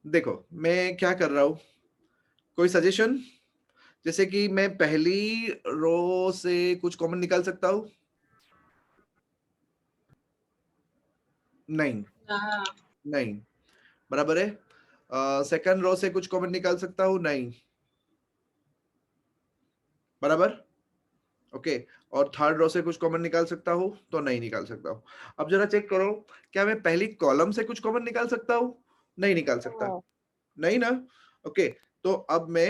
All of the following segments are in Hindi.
देखो मैं क्या कर रहा हूँ, कोई सजेशन? जैसे कि मैं पहली रो से कुछ कॉमन निकाल सकता हूँ? नहीं, हाँ, नहीं, बराबर है। सेकंड रो से कुछ कॉमन निकाल सकता हूँ? नहीं, बराबर, ओके। और थर्ड रो से कुछ कॉमन निकाल सकता हूँ? तो नहीं निकाल सकता हूँ। अब जरा चेक करो, क्या मैं पहली कॉलम से कुछ कॉमन निकाल सकता हूँ? नहीं निकाल सकता, नो, नहीं ना, ओके। तो अब मैं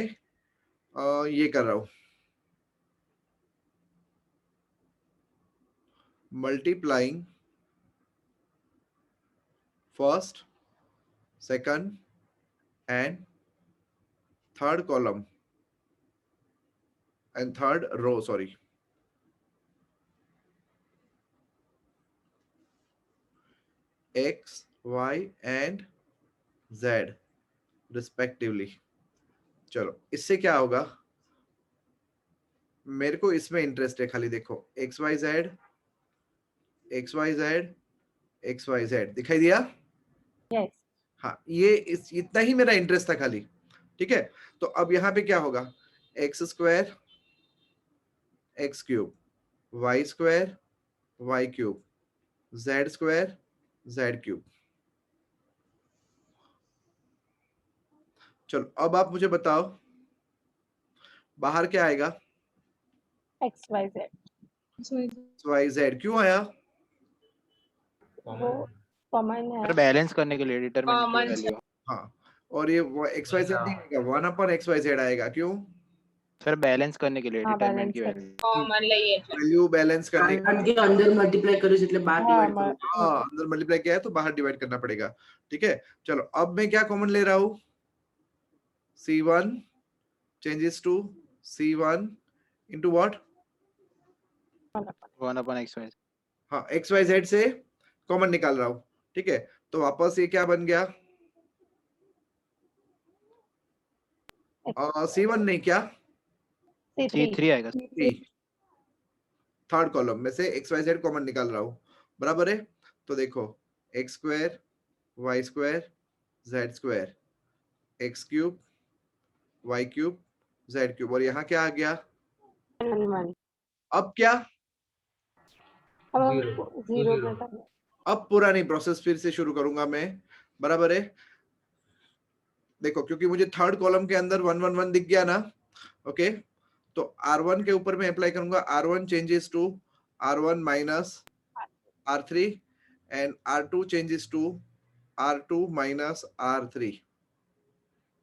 ये कर रहा हूँ, multiplying first, second and third column and third row, sorry, x, y and z respectively. चलो इससे क्या होगा, मेरे को इसमें इंटरेस्ट है खाली। देखो X Y Z, X Y Z, X Y Z दिखाई दिया? यस, हाँ, ये इतना ही मेरा इंटरेस्ट था खाली, ठीक है। तो अब यहाँ पे क्या होगा, X square X cube, Y square Y cube, Z square Z cube. चलो अब आप मुझे बताओ बाहर क्या आएगा? X Y Z, Y Z क्यों आया? वो कॉमन है। सर बैलेंस करने के लिए डिटरमिनेंट की कॉमन वैल्यू। हाँ, और ये एक्स वाई जेड नहीं आएगा, one upon X Y Z आएगा, क्यों? सर बैलेंस करने के लिए हाँ, डिटरमिनेंट बैलेंस की कर, वैल्यू। कॉमन લઈએ એટલે वैल्यू बैलेंस करने કારણ કે અંદર મલ્ટીપ્લાય કર્યું છે એટલે બહાર हाँ, ડિવાઈડ કરવું हाँ, अंदर मल्टीप्लाई किया है तो बाहर डिवाइड करना पड़ेगा, ठीक है। चलो अब मैं क्या कॉमन ले रहा हूँ, C1 changes to C1 into what? 1/x/y। हाँ, एक्स वाई जेड से कॉमन निकाल रहा हूँ, ठीक है। तो वापस ये क्या बन गया, C1 नहीं, क्या C3, C3 आएगा। थर्ड कॉलम में से एक्स वाई जेड कॉमन निकाल रहा हूँ, बराबर है। तो देखो X square Y square Z square, X cube Y cube Z cube, और यहाँ क्या आ गया? 1 अब क्या, अब हम जीरो पे करना। अब पुरानी प्रोसेस फिर से शुरू करूंगा मैं, बराबर है। देखो क्योंकि मुझे थर्ड कॉलम के अंदर 1 1 1 दिख गया ना, ओके। तो R1 के ऊपर मैं अप्लाई करूंगा, R1 changes to R1 minus R3 and R2 changes to R2 minus R3,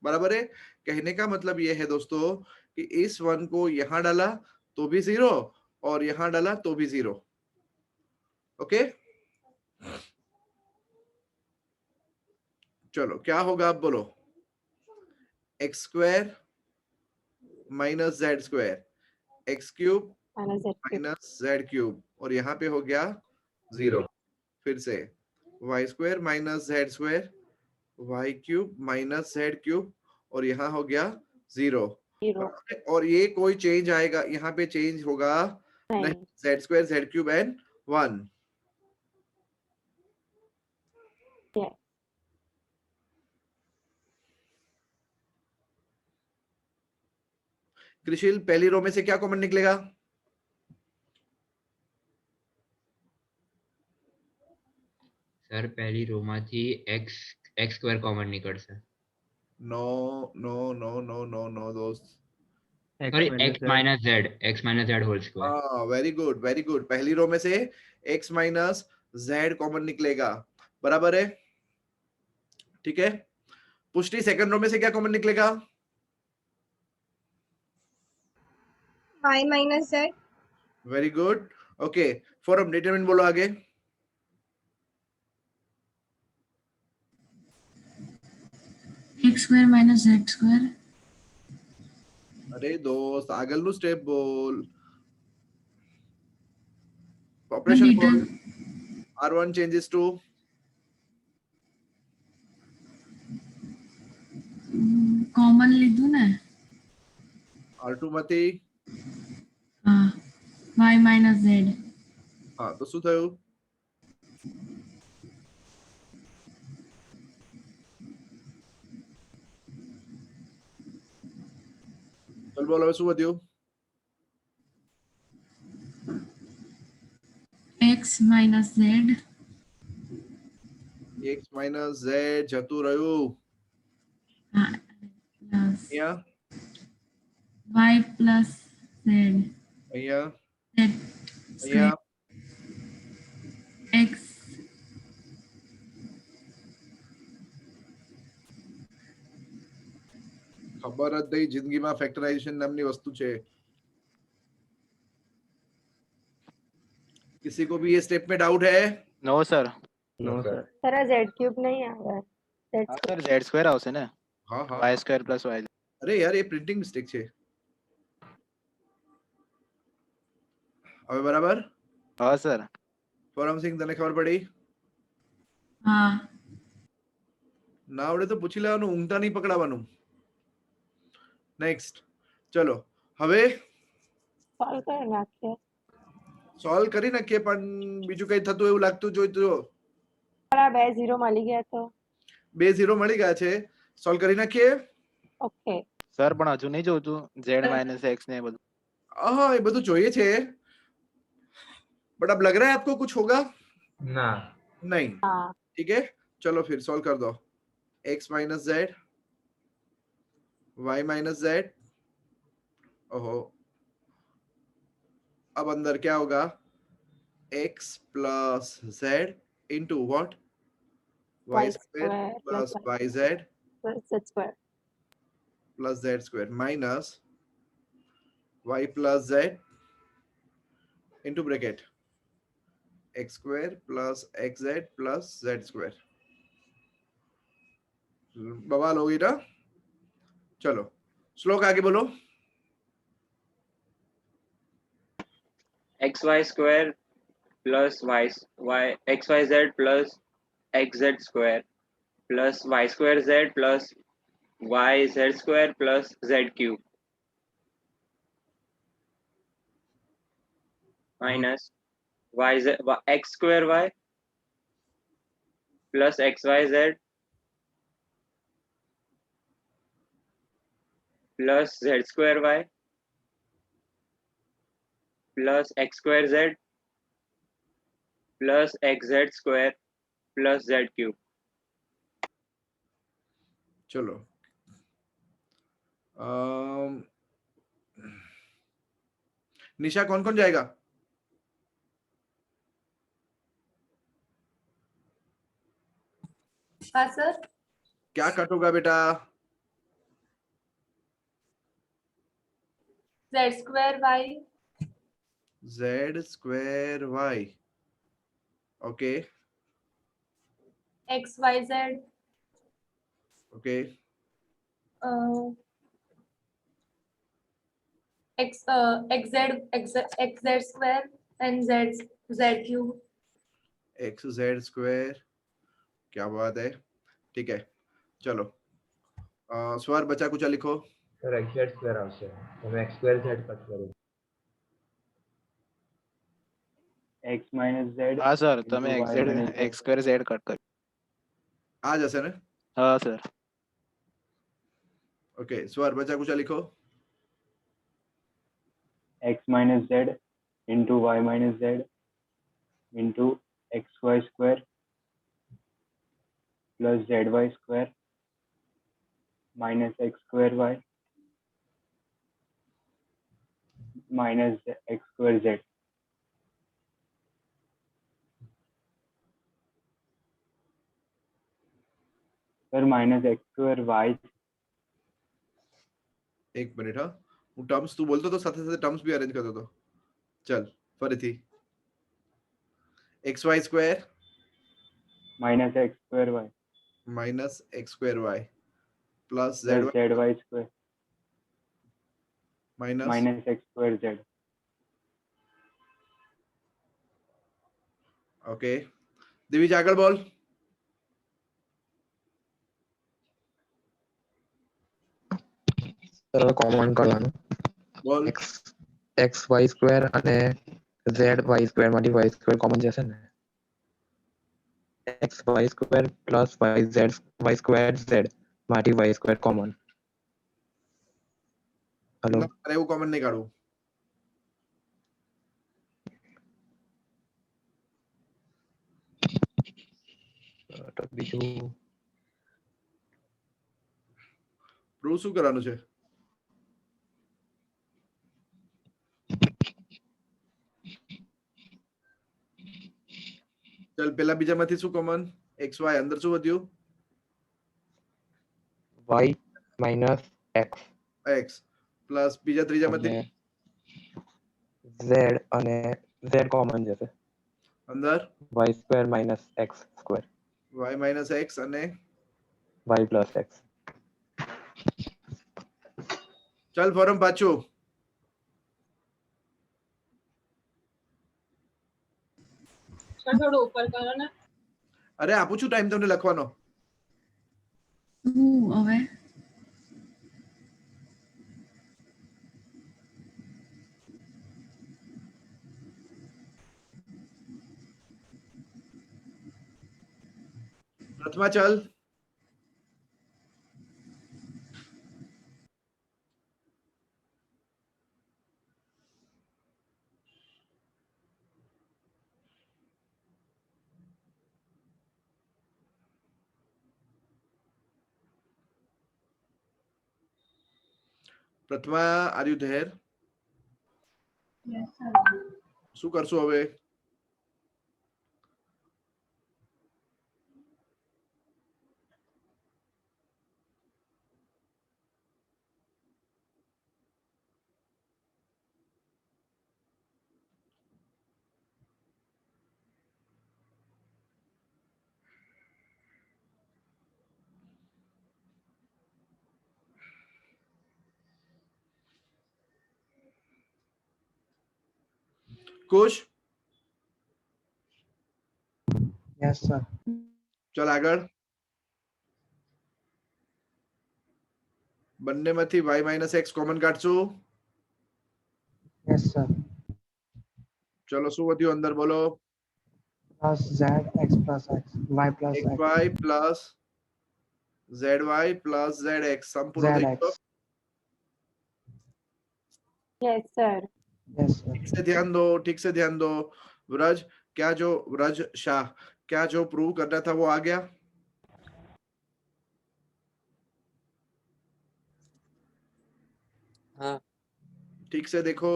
बराबर है। कहने का मतलब ये है दोस्तों कि इस वन को यहां डाला तो भी जीरो और यहां डाला तो भी जीरो, ओके। चलो क्या होगा आप बोलो, X square minus Z square, X cube minus Z cube, minus Z cube, और यहाँ पे हो गया जीरो। फिर से Y square minus Z square, Y cube minus Z cube, और यहाँ हो गया जीरो। जीरो, और ये कोई चेंज आएगा, यहाँ पे चेंज होगा नहीं, नहीं, Z square Z cube and 1। Yes, Krishil पहली रो में से क्या कॉमन निकलेगा? સર પહેલી રો માંથી x સ્ક્વેર કોમન નીકળશે. No no no no no no दोस्त, sorry x minus z whole square. हाँ वेरी गुड वेरी गुड, पहली रो में से x माइनस जेड कॉमन निकलेगा, बराबर है, ठीक है। पुष्टि सेकंड रो में से क्या कॉमन निकलेगा? y minus z, very good, okay. Form determine बोलो आगे। x square minus z square. अरे दोस्त આગળનું સ્ટેપ બોલ, ઓપરેશન બોલ। R1 changes to કોમન લીધું ને, R2 માંથી, હા, y minus z. હા તો શું થયું? બોલ બોલ હવે શું વધ્યું? x minus z x minus z જતું રહ્યું plus અહીંયા y plus z અહીંયા z અહીંયા square x ખબર જ નહીં જિંદગીમાં ફેક્ટરાઇઝેશન નામની વસ્તુ છે. किसी को भी ये स्टेप में डाउट है? No sir. सर आ z क्यूब नहीं आ रहा है z હા સર z સ્ક્વેર આવશે ને हाँ हाँ y સ્ક્વેર પ્લસ y. अरे यार ये प्रिंटिंग मिस्टेक છે. હવે બરાબર? હા સર. પરમ સિંહ તને ખબર પડી? हाँ ના આવડે તો પૂછી લેવાનું, ઊંઘતા નહીં પકડાવાનું. નેક્સ્ટ ચલો હવે सॉल्व कर नाखिए સોલ્વ કરી નાખીએ પણ બીજું કઈ થતું એવું લાગતું જોઈતું पर आ 2 0 મળી ગયા તો 2 0 મળી ગયા છે સોલ્વ કરી નાખીએ. ओके સર પણ હજુ નહીં જોતું z માઇનસ x ને એ બધું. हाँ ये બધું જોઈએ છે बट अब लग रहा है आपको कुछ होगा? ना नहीं. हाँ ठीक है चलो फिर सॉल्व कर दो. x minus Z y minus Z. ओहो अब अंदर क्या होगा? x plus Z into what? y square plus y Z z square plus Z square minus y plus Z into bracket x square plus xz plus z square. बवाल होगी ना? चलो श्लोक आगे बोलो. xy square plus y xyz plus xz square plus y square z plus yz square plus z cube minus x square y plus xyz plus z square y plus x square z plus xz square plus z cube. चलो निशा कौन कौन जाएगा? हाँ सर क्या कटोगा बेटा? z square y z square y. Okay x y z okay xz square and z cube. X Z square. क्या बात है. ठीक है चलो स्वर बचा कुछ लिखो. सर xz स्क्वायर આવશે તમે x સ્ક્વેર z કટ કરો. x minus z હા સર તમે into y minus z. x square z cut કરી. आ जैसे ना. હા સર. ओके स्वर बचा कुछ लिखो. x minus z into y minus z into xy square plus zy square minus x square y minus x square z. Sir minus x square y एक मिनिट हाँ હું ટર્મ્સ તું બોલતો તો સાથે સાથે ટર્મ્સ બી અરેન્જ કરતો હતો. ચલ ફરીથી xy square minus x square y minus x square y plus plus z zy square minus minus x square z. Okay Divij આગળ બોલ. કોમન કરવાનું બોલ. x y સ્ક્વેર અને z y સ્ક્વેર માંથી y સ્ક્વેર કોમન જશે ને x y square plus y square z માંથી y સ્ક્વેર કોમન હેલો ના, એવું કોમન નહીં કાઢવું. તો બીજું પ્રૂવ શું કરવાનું છે? ચાલ પેલા બીજામાંથી શું કોમન? એક્સ વાય અંદર શું વધ્યું? y minus x x plus બીજા ત્રીજામાંથી અને z અને z કોમન જશે અંદર y square minus x square Y minus X અને y પ્લસ x ચાલ ફોરમ પાછું. થોડું ઉપર કરો ને. અરે આપું છું ટાઈમ તમને લખવાનો. હવે પ્રથમા ચાલ. Prathama are you there? શું કરશું હવે? ખુશ? યસ સર ચાલ આગળ. બંનેમાંથી y માઇનસ એક્સ કોમન કાઢશું. યસ સર ચલો શું વધ્યું અંદર બોલો? Plus z x plus x y plus X Y plus Z Y plus Z X sum પૂરો થઈ ગયો. यस सर યસ સર ठीक से ध्यान दो, ठीक से ध्यान दो. व्रज क्या जो व्रज शाह क्या जो प्रूव करना था वो आ गया? हाँ. ठीक से देखो.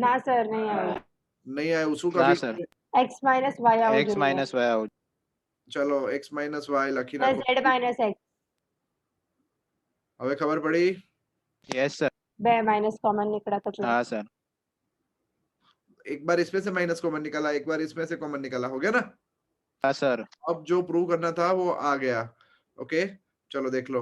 ना सर नहीं आया नहीं आया उसको ના कभी. Sir x minus y out x minus y આવું चलो x माइनस y लखी प्लस नाखो. z माइनस x હવે ખબર પડી? યસ સર बे माइनस कॉमन निकला तो प्लस હા સર एक बार इसमें से माइनस कॉमन निकाला, एक बार इसमें से कॉमन निकाला, हो गया ना? હા સર अब जो प्रूव करना था वो आ गया. ओके चलो देख लो.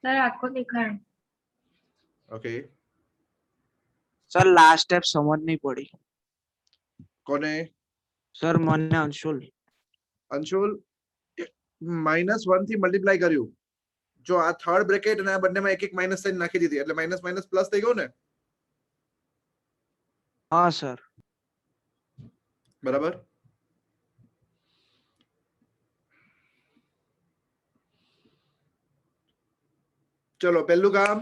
સર આખો દેખાડ. ओके સર લાસ્ટ સ્ટેપ સમજ નહીં પડી. કોને? સર મને અંશુલ. અંશુલ -1 થી મલ્ટીપ્લાય કર્યું. જો આ થર્ડ બ્રેકેટ અને આ બંનેમાં એક એક માઇનસ સાઇન નાખી દીધી એટલે માઇનસ માઇનસ પ્લસ થઈ ગયું ને. હા સર. બરાબર. ચલો પહેલું કામ.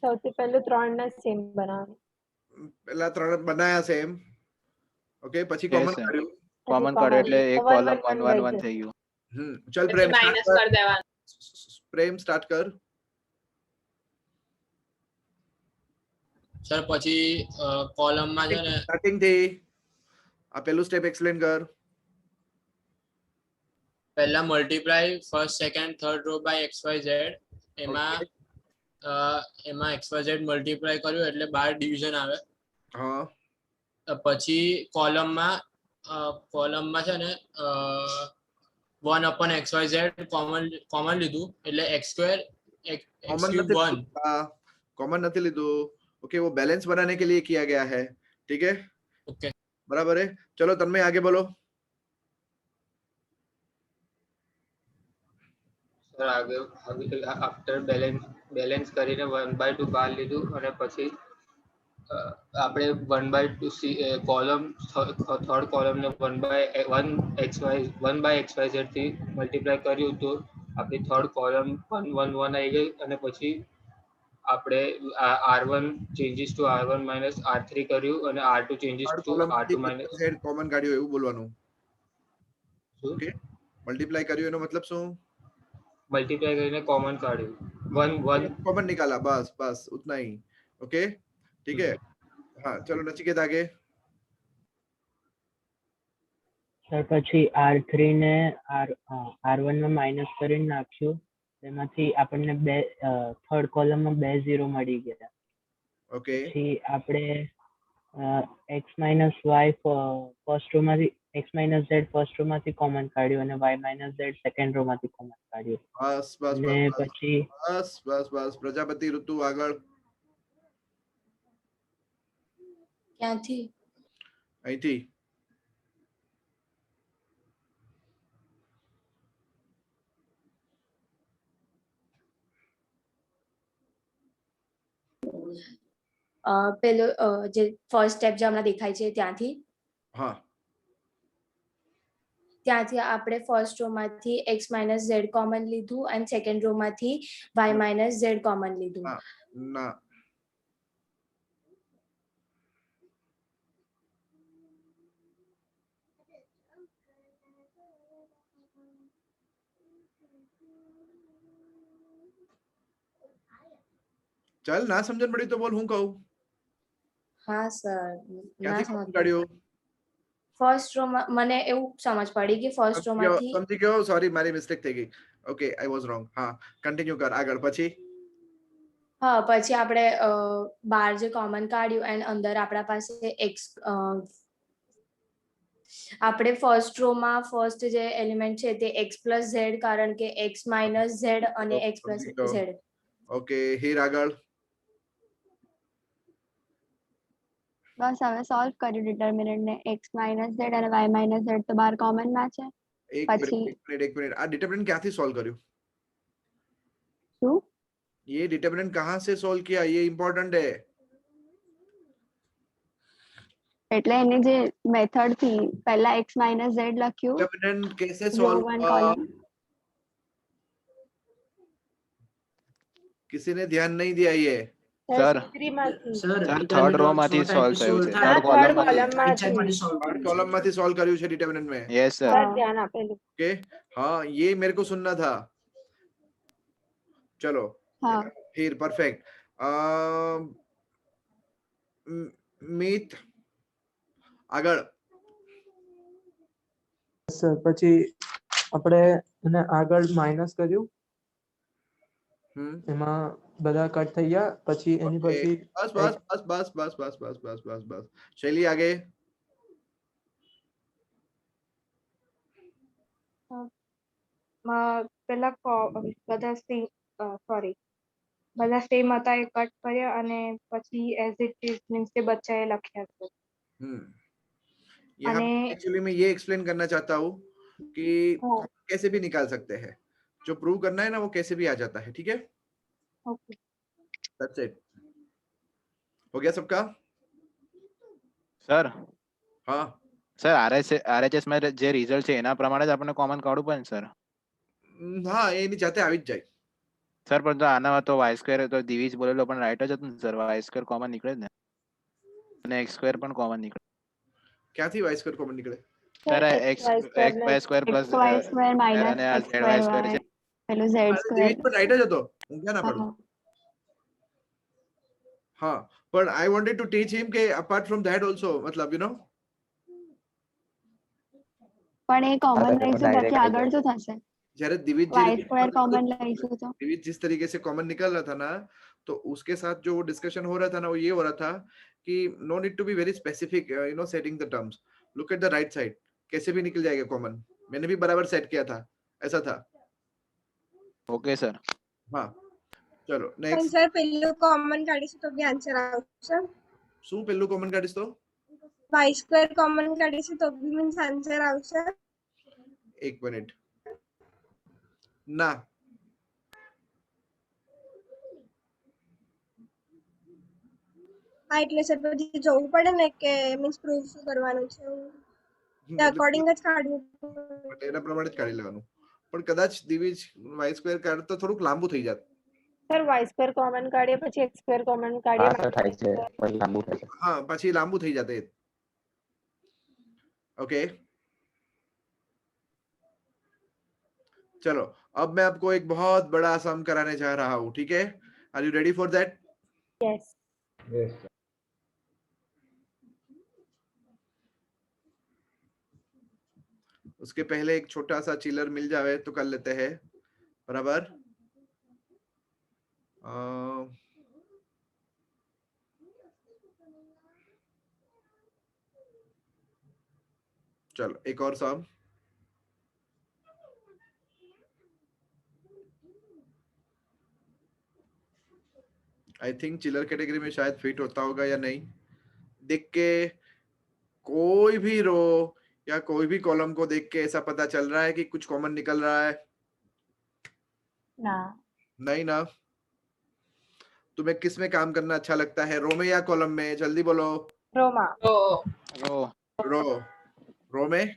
સૌથી પહેલું 3 ને સેમ બનાવવાનું પહેલા ત્રણ બનાયા સેમ. ઓકે પછી Yes, કોમન sir. કર્યું. કોમન કાઢ્યો એટલે એક One, કોલમ one, 1 one 1 1 રહી થઈ ગયું ચલ પ્રેમ માઇનસ start કરી દેવાનું. પ્રેમ સ્ટાર્ટ કર. સર પછી કોલમમાં છે ને સ્ટાર્ટિંગ થી આ પહેલું સ્ટેપ એક્સપ્લેન કર. પહેલા multiply first second third row by XYZ એમાં એમાં XYZ મલ્ટીપ્લાય કર્યું એટલે 12 ડિવિઝન આવે. હા પછી કોલમમાં છે ને 1/XYZ કોમન લીધું એટલે x2 कॉमन x³ नहीं 1. कॉमन नहीं लीधु. ओके वो बैलेंस बनाने के लिए किया गया है. ठीक है ओके बराबर है. चलो तन्मय आगे बोलो. સર આગળ આફ્ટર બેલેન્સ કરીને 1/2 બહાર લીધું અને પછી આપણે 1/2 કોલમ થર્ડ કોલમને 1/xyz થી મલ્ટીપ્લાય કર્યું તો આપણી થર્ડ કોલમ 1 1 1 આવી ગઈ અને પછી આપણે R1 changes two R1 minus R3 કર્યું અને R2 ચેન્જીસ થર્ડ ટુ કોલમમાંથી R2 માઇનસ z કોમન કાઢ્યો એવું બોલવાનું. શું ઓકે, મલ્ટીપ્લાય કર્યું એનો મતલબ શું? મલ્ટીપ્લાય કરીને કોમન કાઢ્યું 1 1 कॉमन निकाला, बस बस उतना ही. ओके, ठीक है. हाँ, चलो नचिकेत आगे. સર પછી R3 ને R1 માં માઇનસ કરીને નાખ્યું, તેમાંથી આપણને બે થર્ડ કોલમમાં 2 0 મળી ગયા. ओके, પછી આપણે x minus Y first row માંથી x minus z first row માંથી કોમન કાઢ્યું અને y minus z second row માંથી કોમન કાઢ્યું. बस बस અને बस પછી बस बस बस प्रजापति ऋतु આગળ. ક્યાંથી? અહીંથી. પેલો જે ફર્સ્ટ સ્ટેપ જે હમણાં દેખાય છે ત્યાંથી હા, આપણે ફર્સ્ટ રો માંથી x માઇનસ ઝેડ કોમન લીધું અને સેકન્ડ રો માંથી y માઇનસ ઝેડ કોમન લીધું. ના ના, ચાલ ના સમજણ પડી તો બોલ, હું કહું. હા સર, ના ક્યાંથી કોમન સમજ કાઢ્યો? ફર્સ્ટ રો માં મને એવું સમજ પડી કે ફર્સ્ટ રો માંથી સમજી ગયો, સોરી મારી મિસ્ટેક થઈ ગઈ. Okay, I was wrong. હા, કન્ટિન્યુ કર આગળ. પછી હા પછી આપણે બાર જે કોમન કાઢ્યું એન્ડ અંદર આપણા પાસે x આપણે ફર્સ્ટ રો માં ફર્સ્ટ જે એલિમેન્ટ છે તે x પ્લસ ઝેડ, કારણ કે x માઇનસ ઝેડ અને x પ્લસ સમજી ગયો. ઝેડ. ઓકે, હીર આગળ. બસ હવે સોલ્વ કર્યું ડિટર્મિનન્ટ ને, x માઇનસ z અને y માઇનસ z તો બાર કોમન માં છે. એક પછી મિનિટ એક મિનિટ, આ ડિટર્મિનન્ટ ક્યાંથી સોલ્વ કર્યું? શું? ये डिटर्मिनेंट कहाँ से सोल्व किया, ये इम्पोर्टेंट है. એટલે એની જે મેથડ થી પહેલા x માઇનસ z લખ્યું, डिटर्मिनेंट कैसे રો सोल्व 1 हुआ? કોલમ. किसी ने ध्यान नहीं दिया ये. સર સર થર્ડ રો માંથી સોલ્વ થયું છે, થર્ડ કોલમ थर्ड कॉलम માંથી સોલ્વ કર્યું છે डिटर्मिनेंट में. Yes sir. ધ્યાન આપેલું. ओके, हाँ ये मेरे को सुनना था. चलो હા, फिर परफेक्ट. मीत આગળ. સર પછી આપણે એને આગળ માઇનસ કર્યું, એમાં બધા કટ થઈ ગયા, પછી એની પછી બસ બસ બસ બસ બસ બસ બસ બસ બસ બસ. શૈલી આગે. પેલા બધા સેમ હતા એ કટ કર્યા અને પછી એઝ ઇટ ઇઝ મીન્સ કે બચ્ચા એ લખ્યા છે. यहाँ एक्चुअली मैं ये एक्सप्लेन करना चाहता हूँ कि कैसे भी निकाल सकते हैं. जो प्रूव करना है ना वो कैसे भी आ जाता है. ठीक है, ઓકે दैट्स इट. हो गया सबका? સર हाँ સર આરએચએસ માં જે રિઝલ્ટ છે એના પ્રમાણે જ આપણને કોમન કાઢવું પડે ને સર? હા, એની જાતે આવી જ જાય. સર પણ તો આના તો વાય સ્ક્વેર તો દિવીજ બોલેલો પણ રાઈટ જ હતું ને સર, વાય સ્ક્વેર કોમન નીકળે જ ને અને એક્સ સ્ક્વેર પણ કોમન નીકળે. ક્યાંથી વાય સ્ક્વેર કોમન નીકળે? Sir X Y square plus y square minus અને x Z Y square square છે. પેલું z સ્ક્વેર. દિવીજ પણ રાઈટ જ હતો, હું ક્યાં ના પાડું. हाँ, but I wanted to teach him કે apart from that also, मतलब you know. પણ એ કોમન લઈશું પછી આગળ શું થશે? જ્યારે દિવીજ y સ્ક્વેર કોમન લઈશું તો दिविज जिस तरीके से कॉमन निकल रहा था ना, तो उसके साथ जो डिस्कशन हो रहा था ना वो ये हो रहा था कि no need to be very specific, you know, setting the terms. Look at the right side, कैसे भी निकल जाएगा कॉमन. मैंने भी बराबर सेट किया था, ऐसा था. Okay sir. हाँ चलो પણ नेक्स्ट. સર પેલું કોમન કાઢીશું તો બી આન્સર આવશે. શું પેલું કોમન કાઢીશ તો? y સ્ક્વેર કોમન કાઢીશું તો બી મીન્સ આન્સર આવશે. એક મિનિટ. ના, હા એટલે સર પછી જોવું પડે ને કે મીન્સ પ્રૂફ શું કરવાનું છે તે અકોર્ડિંગ જ કાઢવું પડે. એના પ્રમાણે જ કાઢી લેવાનું. પણ કદાચ દિવિજ y સ્ક્વેર કાઢ તો થોડુંક લાંબુ થઈ જાત. સર y² કોમન કાઢીએ પછી x² કોમન કાઢીએ હા સર થાય છે, પછી લાંબુ થાય છે. हाँ પછી લાંબુ થઈ જાતે. ओके चलो अब मैं आपको एक बहुत बड़ा सम कराने जा रहा हूं, ठीक है? Are you ready for that? Yes. Yes. उसके पहले एक छोटा सा चिलर मिल जावे तो कर लेते हैं, बराबर? चलो एक और सम. आई थिंक चिलर कैटेगरी में शायद फिट होता होगा या नहीं. देख के कोई भी रो या कोई भी कॉलम को देख के ऐसा पता चल रहा है कि कुछ कॉमन निकल रहा है? ना. नहीं ना. तुम्हें किस में काम करना अच्छा लगता है, रो में या कॉलम में? जल्दी बोलो. रोमा. रो में.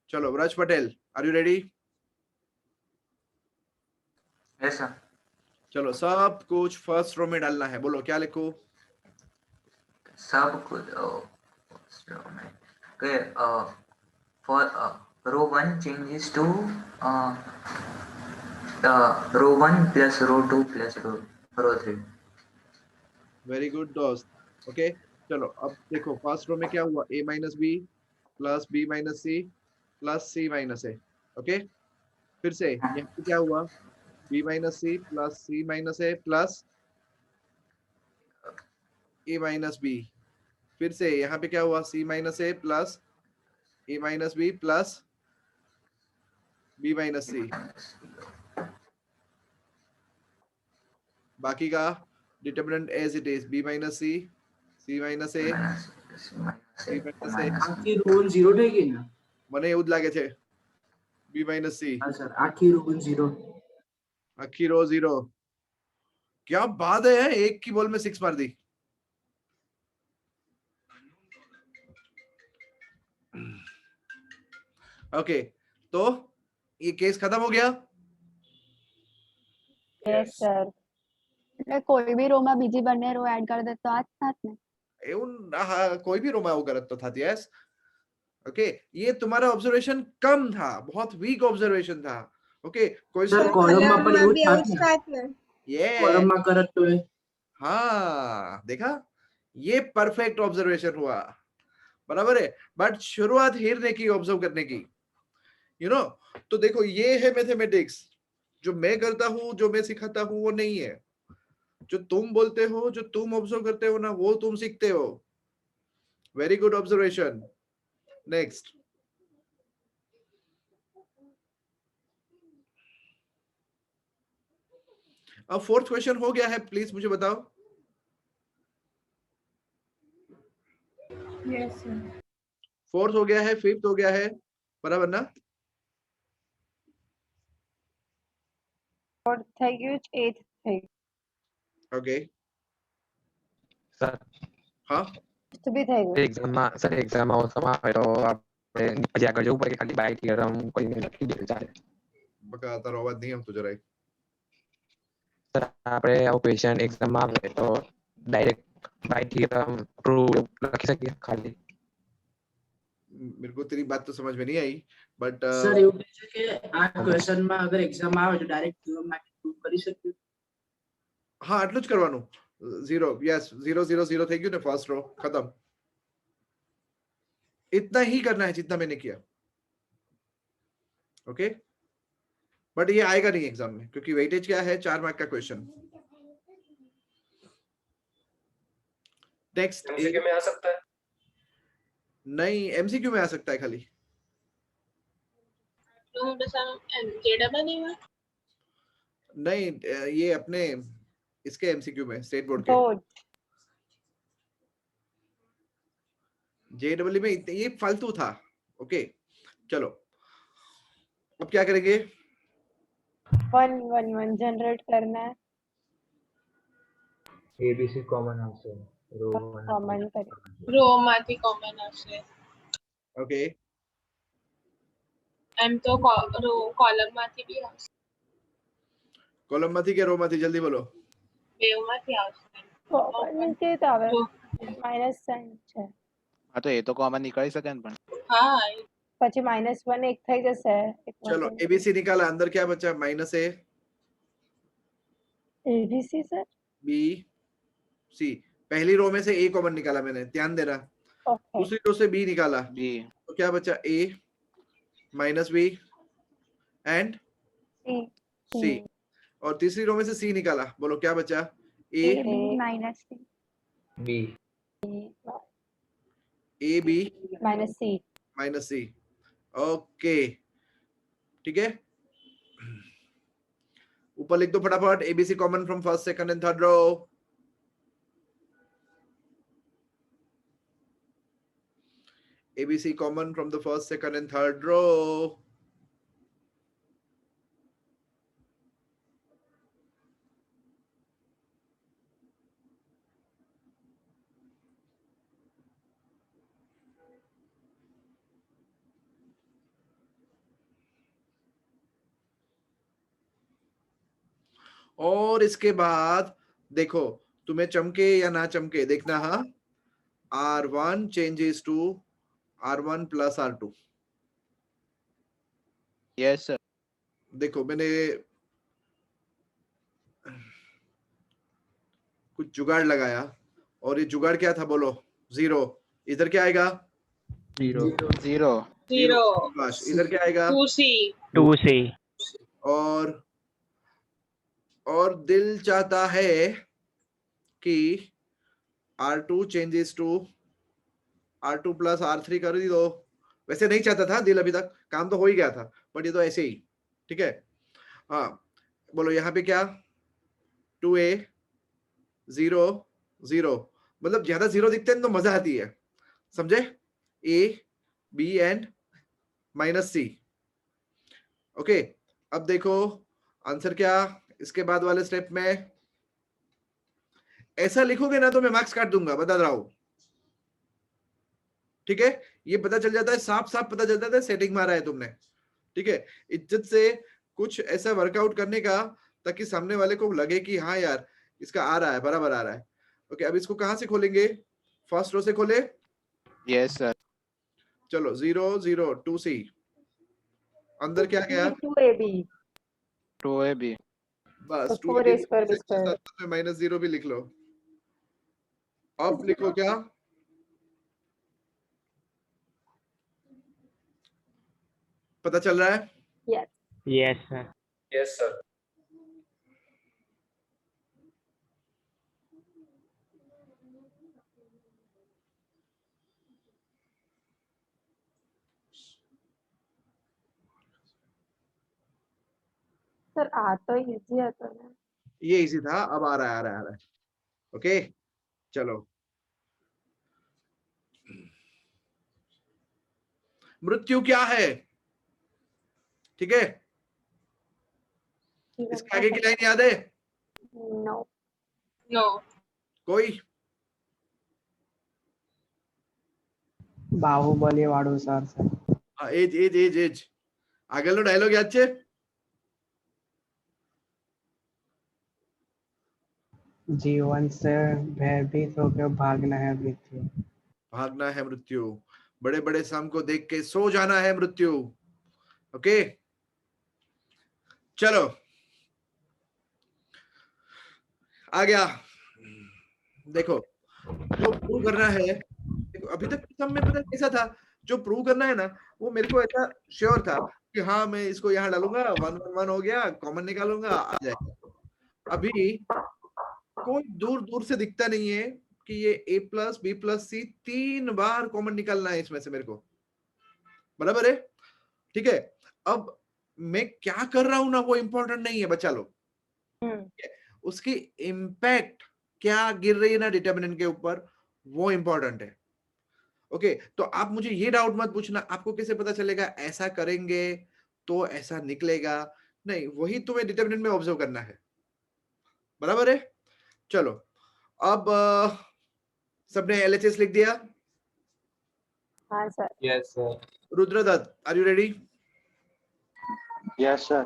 चलो Vraj Patel, are you ready? Yes sir. चलो सब कुछ फर्स्ट रो में डालना है. बोलो क्या लिखूं? सब कुछ for row 1 changes to row 1 plus row 2 plus row 3. Very good दोस्त. ओके चलो अब देखो फर्स्ट रो में क्या हुआ, a minus B plus B minus C plus C minus A. Okay फिर से यहाँ पे क्या हुआ, b minus C plus C minus A plus a minus B. फिर से यहाँ पे क्या हुआ, c minus A plus a minus B plus b minus C. बाकी का determinant as it is, b minus C, c minus A, c minus A. આખી રો 0 થઈ ગઈ ને? મને એવું જ લાગે છે. b માइनस c. હા સર, આખી રો 0. आखिर रो 0. क्या बात है, एक की बॉल में 6 मार दी. ओके तो ये केस खत्म हो गया. Yes sir. એટલે કોઈ બી રો માં બીજી બંને રો એડ કરી દે તો આ જ થાત ને? એવું कोई भी रोमा वो गलत तो था. यस ओके ये तुम्हारा ऑब्जर्वेशन कम था, बहुत वीक ऑब्जर्वेशन था. ओके कोई સર કોલમમાં પણ એવું જ થાત ને? ये કોલમમાં કરત તો हाँ देखा, ये परफेक्ट ऑब्जर्वेशन हुआ, बराबर है. बट शुरुआत हिरने की ऑब्जर्व करने की, यू नो. तो देखो ये है मैथमेटिक्स. जो मैं करता हूँ, जो मैं सिखाता हूँ वो नहीं है. जो तुम बोलते हो, जो तुम ऑब्जर्व करते हो ना, वो तुम सीखते हो. Very good observation. नेक्स्ट. अब फोर्थ क्वेश्चन हो गया है, प्लीज मुझे बताओ. Yes sir. फोर्थ हो गया है, फिफ्थ हो गया है, बराबर ना? फोर्थ થઈ ગયું છે, એથ થઈ ગયું. ओके સર हाँ તો બી થઈ ગયું. એક્ઝામમાં સર એક્ઝામમાં ઓછામાં આવે તો આપણે પછી આગળ જવું પડે કે ખાલી બાય થિયરમ કોઈને લખી દે ચાલે? बका तारो अवाज नहीं આવતો જરાય. સર આપણે આવો ક્વેશ્ચન એક્ઝામમાં આવે તો ડાયરેક્ટ બાય થિયરમ પ્રૂવ લખી શકીએ ખાલી? मेरे को तेरी बात तो समझ में नहीं आई, बट સર એવું કહે છે કે આ ક્વેશ્ચનમાં અગર એક્ઝામ આવે તો ડાયરેક્ટ થિયરમ નાખી પ્રૂવ કરી શકીએ? हाँ આટલું જ કરવાનું. 0 यस 0 0 0 થઈ ગયું ને, ફર્સ્ટ રો खत्म. इतना ही करना है जितना मैंने किया. ओके बट ये आएगा नहीं एग्जाम में, क्योंकि वेटेज क्या है, 4 मार्क का क्वेश्चन. नेक्स्ट एमसीक्यू में आ सकता है? नहीं, एमसीक्यू में आ सकता है खाली. नहीं ये अपने इसके एमसीक्यू में, स्टेट बोर्ड के जेडब्ल्यू में ये फालतू था. ओके चलो अब क्या करेंगे? 1 1 1 जनरेट करना है. एबीसी कॉमन आंसर કોમન કરી રો માંથી કોમન આવશે ઓકે એમ તો કોલમ માંથી બી આવશે કોલમ માંથી કે રો માંથી જલ્દી બોલો બેવ માંથી આવશે કોમન છે તો હવે માઇનસ સાઇન છે હા તો એ તો કોમન નીકળી શકે ને પણ હા પછી -1 એક થઈ જશે चलो एबीसी निकाला अंदर क्या बचा -a ABC sir B C पहली रो में से ए कॉमन निकाला मैंने ध्यान देना ओके दूसरी रो से बी निकाला બી तो क्या बचा a माइनस बी एंड सी सी और तीसरी रो में से सी निकाला बोलो क्या बचा a minus C B A B minus C okay ठीक है ऊपर लिख दो फटाफट ABC common from first second and third row ABC common from the first second and third row और इसके बाद देखो तुम्हें चमके या ना चमके देखना हाँ R1 changes to R1 plus R2 yes sir देखो मैंने कुछ जुगाड़ लगाया और ये जुगाड़ क्या था बोलो 0 इधर क्या आएगा 0 0 बस इधर क्या आएगा 2C और दिल चाहता है कि R2 changes to R2 plus R3 कर दी दो वैसे नहीं चाहता था दिल अभी तक काम तो हो ही गया था बट ये तो ऐसे ही ठीक है हाँ बोलो यहाँ पे क्या 2a 0 0 मतलब ज्यादा 0 दिखते हैं तो मजा आती है समझे a b and -c okay अब देखो आंसर क्या इसके बाद वाले स्टेप में ऐसा लिखोगे ना तो मैं मार्क्स काट दूंगा बता रहा हूं ठीक है ये पता चल जाता है साफ साफ पता चल जाता है सेटिंग मारा है तुमने ठीक है इज्जत से कुछ ऐसा वर्कआउट करने का ताकि सामने वाले को लगे कि हाँ यार इसका आ रहा है बराबर आ रहा है ओके अब इसको कहां से खोलेंगे फर्स्ट रो से खोले यस सर चलो 0 0 2c अंदर क्या गया 2ab बस तो 4a square b square में -0 भी लिख लो अब लिखो क्या पता चल रहा है yes yes sir yes sir sir आ तो इजी है तो ना ये इजी था अब आ रहा है ओके चलो मृत्यु क्या है ठीक है इसके आगे की लाइन याद है नो कोई બાહુબલી વાળું સર हाँ एज આગળનો ડાયલોગ યાદ છે जीवन से भयभीत होकर भागना है मृत्यु भागना है मृत्यु बड़े बड़े शाम को देख के सो जाना है मृत्यु ओके चलो आ गया देखो जो प्रूव करना है देखो अभी तक सब में पता कैसा था जो प्रूव करना है ना वो मेरे को ऐसा श्योर था कि हाँ मैं इसको यहाँ डालूंगा 1 1 1 हो गया कॉमन निकालूंगा आ जाएगा अभी कोई दूर दूर से दिखता नहीं है कि ये a plus B plus C 3 बार कॉमन निकालना है इसमें से मेरे को बराबर है ठीक है अब मैं क्या कर रहा हूं ना वो इंपॉर्टेंट नहीं है बच्चा लोग उसकी इम्पैक्ट क्या गिर रही है ना डिटर्मिनेंट के ऊपर वो इंपॉर्टेंट है ओके तो आप मुझे ये डाउट मत पूछना आपको कैसे पता चलेगा ऐसा करेंगे तो ऐसा निकलेगा नहीं वही तुम्हें डिटर्मिनेंट में ऑब्जर्व करना है बराबर है चलो अब सबने LHS लिख दिया? हाँ सर। Yes sir. Rudradatt, are you ready? Yes sir.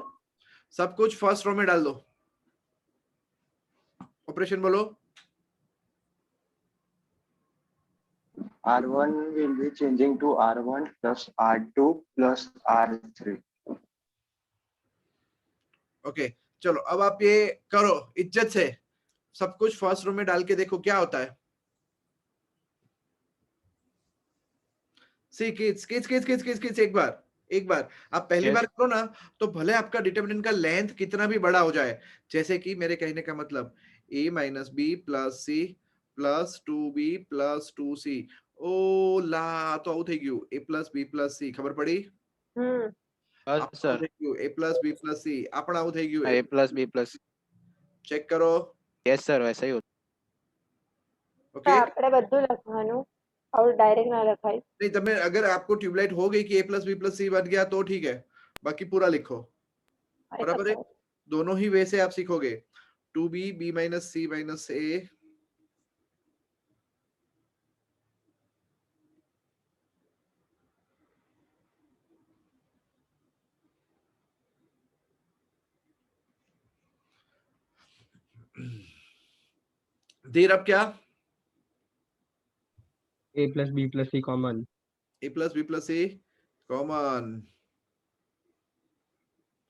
सब कुछ फर्स्ट रो में डाल दो। ऑपरेशन बोलो। R1 will be changing to R1 plus R2 plus R3. Okay चलो अब आप ये करो इज्जत से, सब कुछ फर्स्ट रो में डाल के देखो क्या होता है। सी किड्स एक बार आप पहली Yes. बार करो ना तो भले आपका डिटरमिनेंट का लेंथ कितना भी बड़ा हो जाए, जैसे कि मेरे कहने का मतलब a minus B plus C plus 2b plus 2c ओ ला तो आउट થઈ ગયું a plus b plus c ખબર પડી? બસ sir a plus b plus c આપણ આવું થઈ ગયું a પ્લસ b પ્લસ ચેક કરો। यस सर वैसा ही होता ओके આપણે બધું લખવાનું और डायरेक्ट ना लखाई। नहीं तब अगर आपको ट्यूबलाइट हो गई कि a प्लस बी प्लस सी बन गया तो ठीक है, बाकी पूरा लिखो बराबर है। दोनों ही वे से आप सीखोगे 2b b minus c minus a देर अब क्या a plus b plus c common. a plus b plus c common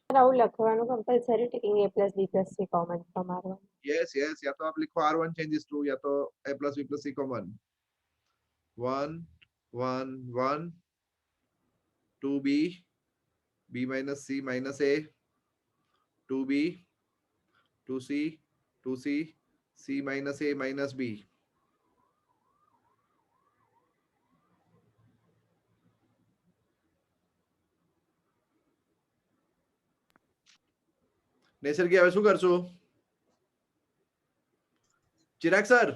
આવું લખવાનું compulsory taking a plus b plus c common from r1। Yes या तो आप लिखो r1 चेंजेस टू या तो a plus b plus c common 1 1 1 2b b minus c minus a 2b 2c 2c c minus a minus b नेसर की હવે શું કરશું? ચિરાગ સર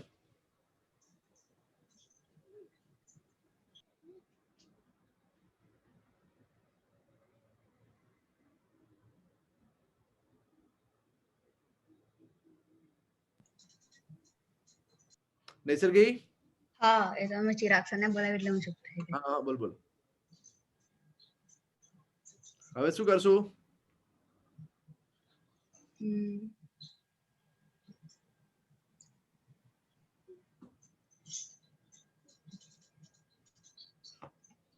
नेसर गई? હા એ તો અમે ચિરાગ સરને બોલાવી એટલે હું ચૂપ થઈ ગઈ। હા બોલ બોલ હવે શું કરશું?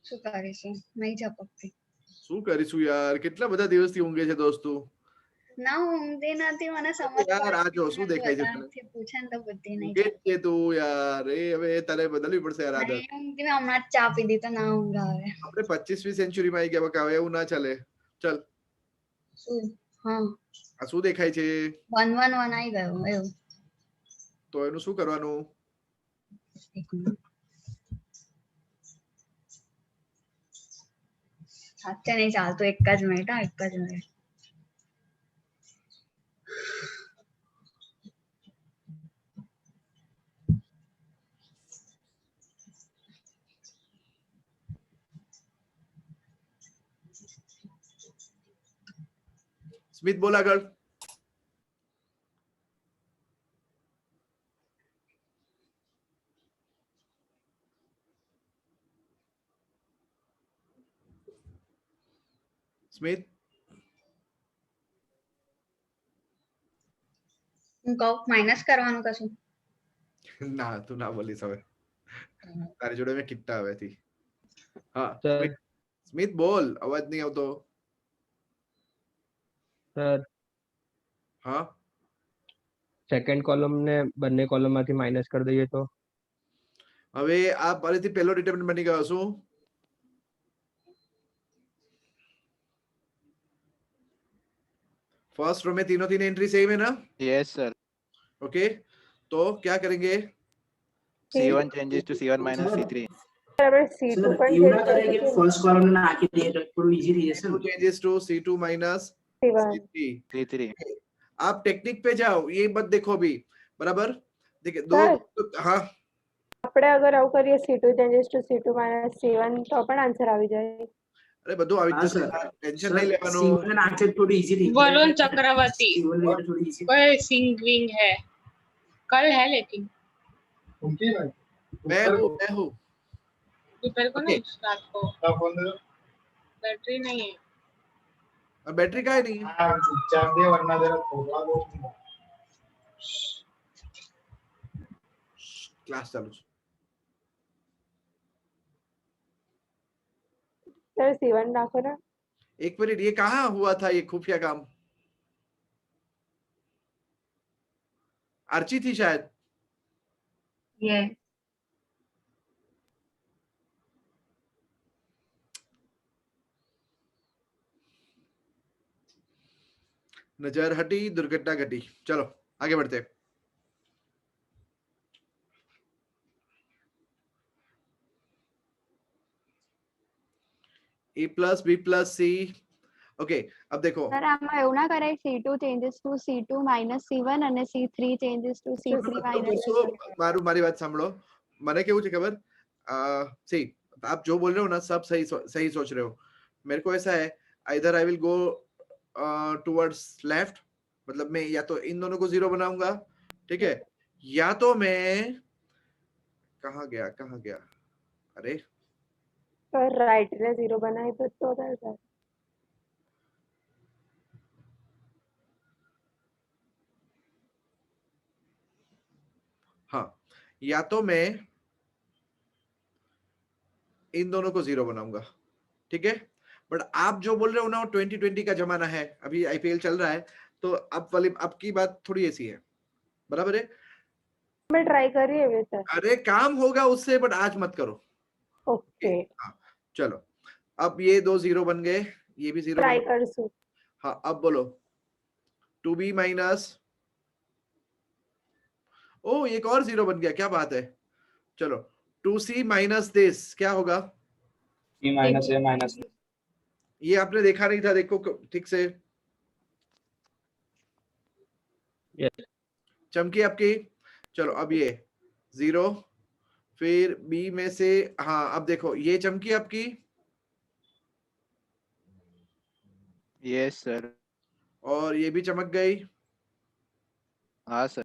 શું કરીશું નહીં ઝપકતી। શું કરીશું યાર, કેટલા બધા દિવસથી ઊંઘે છે દોસ્તો? ના ઊંઘતી નથી મને સમજ યાર આ જો શું દેખાય છે તને? પડતી પૂછે ને તો બુદ્ધિ નહીં ઊંઘે જ છે તું યાર, એ હવે તારે બદલવી પડશે યાર આદત। નહીં ઊંઘતી મેં હમણાં જ ચા પીધી તો ના ઊંઘ આવે। આપણે 25મી સેન્ચુરીમાં આવી ગયા બકા, હવે એવું ના ચાલે। ચલ શું હા આ શું દેખાય છે? 1 1 1 આવી ગયું એવું તો એનું શું કરવાનું? એક મિનિટ સાચે નહીં ચાલતું એક જ મિનિટ હા એક જ મિનિટ સ્મિત બોલ આગળ। સ્મિત હું કહું માઇનસ કરવાનું કશું ના તું ના બોલીશ હવે, તારી જોડે મેં કિટ્ટા હવેથી। હા સર સ્મિત બોલ, અવાજ નહીં આવતો। સર હા સેકન્ડ કોલમ ને બંને કોલમ માંથી માઇનસ કરી દઈએ તો? હવે આ ફરીથી પહેલો ડિટરમિનન્ટ બની ગયો શું? फर्स्ट रो में तीनों तीन एंट्री सेम है ना? Yes sir. ओके तो क्या करेंगे? c1 changes to c1 minus c3 બરાબર c2 પણ એવું ના કરે કે ફર્સ્ટ કોલમ ને નાખી દઈએ તો થોડું ઈઝી થઈ જશે। Changes to c2 minus c1 c3 आप टेक्निक पे जाओ, ये मत देखो अभी बराबर। देखिए दो हाँ આપણે અગર આવું કરીએ c2 changes to c2 minus c1 તો પણ આન્સર આવી જાય। अरे બધું આવી જશે, ટેન્શન નહીં લેવાનું। c1 ને નાખે થોડું ઈઝી થઈ वरुण चक्रवर्ती c1 ને થોડું ઈઝी कोई सिंगिंग है कल है लेकिन मैं हूँ ऊपर को Okay. नहीं रात को बैटरी नहीं है अब बैटरी का है नहीं चुपचाप दे वरना जरा थोड़ा बहुत क्लास चालू सर C1 दाखो ना एक मिनट ये कहाँ हुआ था ये खुफिया काम आर्ची थी शायद ये नजर हटी दुर्घटना घटी चलो आगे बढ़ते हैं। E plus B plus C okay अब देखो સર આમાં એવું ના કરાય C2 changes to C2 minus C1 અને C3 changes to C3 minus C1 મારી વાત સાંભળો મને કેવું છે ખબર સही आप जो बोल रहे हो ना सब सही सोच रहे हो मेरे को ऐसा है इधर I will go towards left मतलब मैं या तो इन दोनों को जीरो बनाऊंगा ठीक है या तो मैं कहाँ गया अरे सर राइट ने 0 बनाए तो उधर सर हाँ या तो मैं इन दोनों को जीरो बनाऊंगा ठीक है बट आप जो बोल रहे हो ना वो 2020 का जमाना है अभी आईपीएल चल रहा है तो अब वाली आपकी बात थोड़ी ऐसी है बराबर है मैं ट्राई कर रही है सर अरे काम होगा उससे बट आज मत करो ओके हाँ चलो अब ये दो जीरो बन गए ये भी जीरो ट्राई कर सू हाँ अब बोलो 2b माइनस ओ एक और जीरो बन गया क्या बात है चलो 2c माइनस दिस क्या होगा c माइनस a माइनस ये आपने देखा नहीं था देखो ठीक से चमकी आपकी चलो अब ये 0 फिर b में से हाँ अब देखो ये चमकी आपकी यस सर और ये भी चमक गई हाँ सर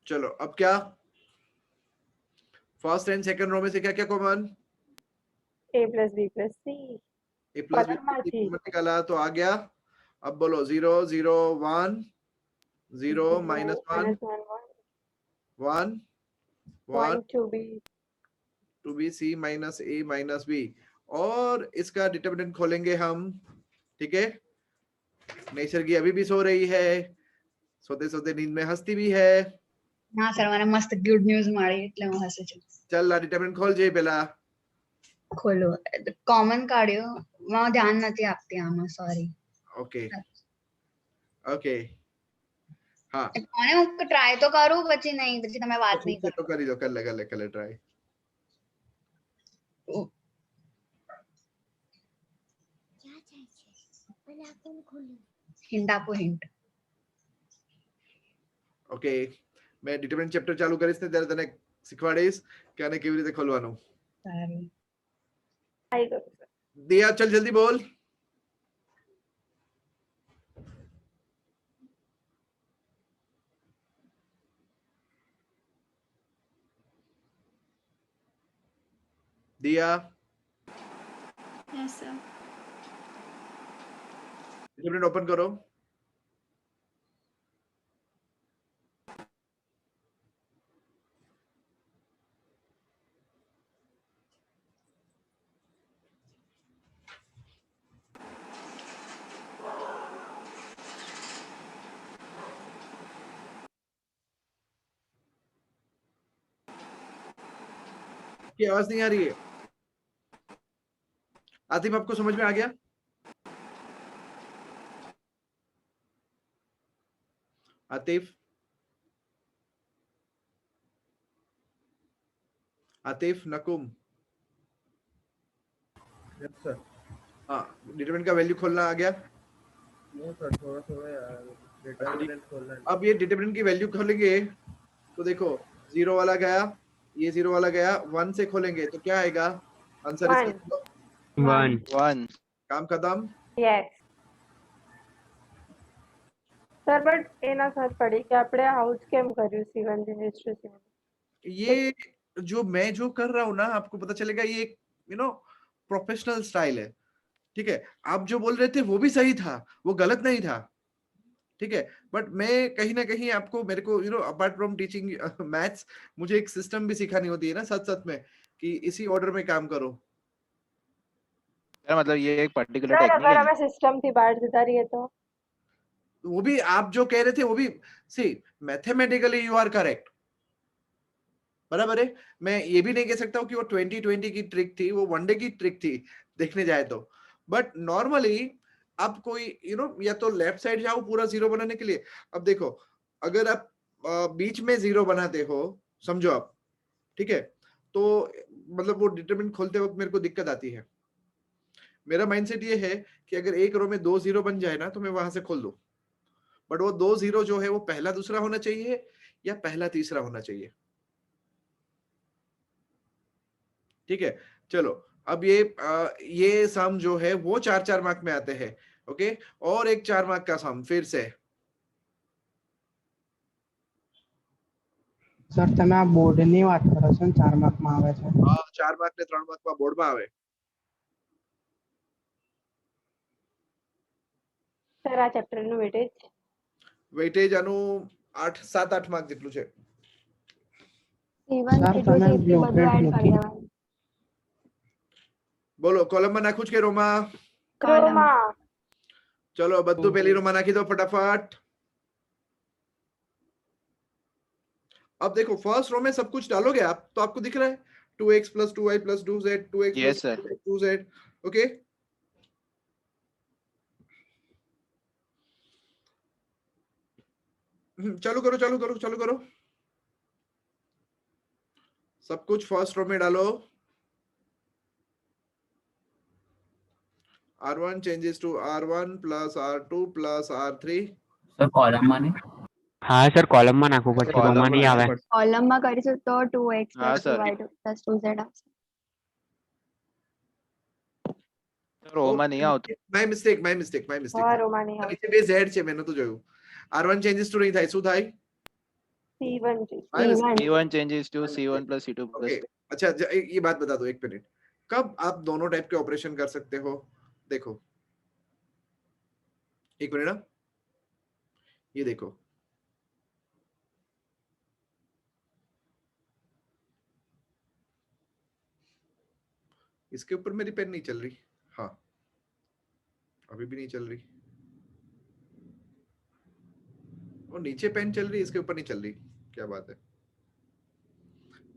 चलो अब क्या फर्स्ट एंड सेकंड रो में से क्या क्या common A plus B plus C A plus common माची निकाला तो आ गया अब बोलो 0 0 1 0 minus 1 1 1 to B C minus A minus B और इसका डिटरमिनेंट खोलेंगे हम ठीक है नेचर की अभी भी सो रही है सोते सोते नींद में हंसती भी है ના સર મને મસ્ત ગુડ ન્યૂઝ મળી એટલે હું હસું છું चल डिटरमिनेंट खोल जे પેલા ખોલો કોમન કાઢ્યો હું ધ્યાન નથી આપતી આમાં સોરી ओके ओके हाँ કોને હું ટ્રાય તો કરું પછી નહીં પછી તમે વાત નહીં કરો तो कर लो कर ले ट्राई હિન્ટ આપો હિન્ટ ઓકે मैं डिटरमिनेंट चैप्टर चालू કરીશ ને ત્યારે તને શીખવાડીશ કે આને કેવી રીતે ખોલવાનું સારું ट्राई करो सर दिया चल जल्दी बोल दिया यस सर डिटरमिनेंट ओपन करो की आवाज नहीं आ रही है आतिफ आपको समझ में आ गया आतिफ आतिफ नकुम यस सर हाँ डिटरमिनेंट का वैल्यू खोलना आ गया नो सर थोड़ा थोड़ा यार डिटरमिनेंट खोलना है अब ये डिटरमिनेंट की वैल्यू खोलेंगे तो देखो 0 वाला गया ये 0 वाला गया 1 से खोलेंगे तो क्या आएगा आंसर इसका 1 काम खत्म यस સર બટ એ ના ખબર પડી કે આપણે આવું જ કેમ કર્યું C1 changes to C1. ये जो मैं जो कर रहा हूँ ना, आपको पता चलेगा ये प्रोफेशनल स्टाइल है। ठीक है, आप जो बोल रहे थे वो भी सही था, वो गलत नहीं था। ठीक है, बट मैं कहीं ना कहीं आपको, मेरे को अपार्ट फ्रॉम टीचिंग मैथ्स, मुझे एक सिस्टम भी सिखानी होती है ना सच सच में, कि इसी ऑर्डर में काम करो। सर मतलब ये एक पर्टिकुलर સર टेक्निक અગર है અમે સિસ્ટમ થી બહાર જતા રહીએ તો वो भी आप जो कह रहे थे वो भी, सी मैथमेटिकली यू आर करेक्ट, बराबर है। मैं ये भी नहीं कह सकता हूँ कि वो 2020 की ट्रिक थी, वो वनडे की ट्रिक थी देखने जाए तो। बट नॉर्मली आप कोई या तो लेफ्ट साइड जाओ पूरा जीरो बनाने के लिए। अब देखो, अगर आप बीच में जीरो बनाते हो, समझो आप, ठीक है, तो मतलब वो डिटरमिनेंट खोलते वक्त मेरे को दिक्कत आती है। मेरा माइंडसेट ये है कि अगर एक रो में 2 जीरो बन जाए ना तो मैं वहां से खोल दूं, बट वो 2 जीरो जो है वो पहला दूसरा होना चाहिए या पहला तीसरा होना चाहिए। ठीक है, चलो अब ये सम जो है वो 4-4 मार्क में आते हैं। ओके, और एक 4 मार्क का सम फिर से। સર તમે આ બોર્ડની વાત કરો છો ને 4 માર્કમાં આવે છે. 4 માર્ક ને 3 માર્ક માં બોર્ડ માં આવે। સર આ ચેપ્ટર નું વેઇટેજ આનું 7-8 માર્ક જેટલું છે। C1 સર C2 તમે C3 બધું બ્લુપ્રિન્ટ એડ કરી મૂકી દેવાનું. બોલો, કોલમમાં નાખું જ કે રોમાં? ક્રોમા ચલો બધું પહેલી રોમાં નાખી દો फटाफट। अब देखो फर्स्ट रो में सब कुछ डालोगे आप तो आपको दिख रहा है 2x + 2y + 2z, 2x Yes, sir. + 2z। Okay, चालू करो चालू करो चालू करो, सब कुछ फर्स्ट रो में डालो। R1 changes to R1 + R2 + R3। Sir કોલમમાં ને હા સર કોલમમાં નાખવું પડશે રોમાં નહીં આવે કોલમમાં કરીશું તો 2x हाँ + सर 2y + 2z આવશે. રોમાં નહીં આવતું। माय मिस्टेक હા રોમા નહીં આવતું. નીચે બે z છે, મેં નતું જોયું। R1 changes to નહીં થાય, શું થાય? C1 છે. My mistake। C1 changes to C1 + C2 okay, + अच्छा ये बात बता दो एक मिनट, कब आप दोनों टाइप के ऑपरेशन कर सकते हो? देखो एक मिनट ना, ये देखो, इसके ऊपर मेरी पेन नहीं चल रही। हाँ, अभी भी नहीं चल रही, और नीचे पेन चल रही, इसके ऊपर नहीं चल रही, क्या बात है।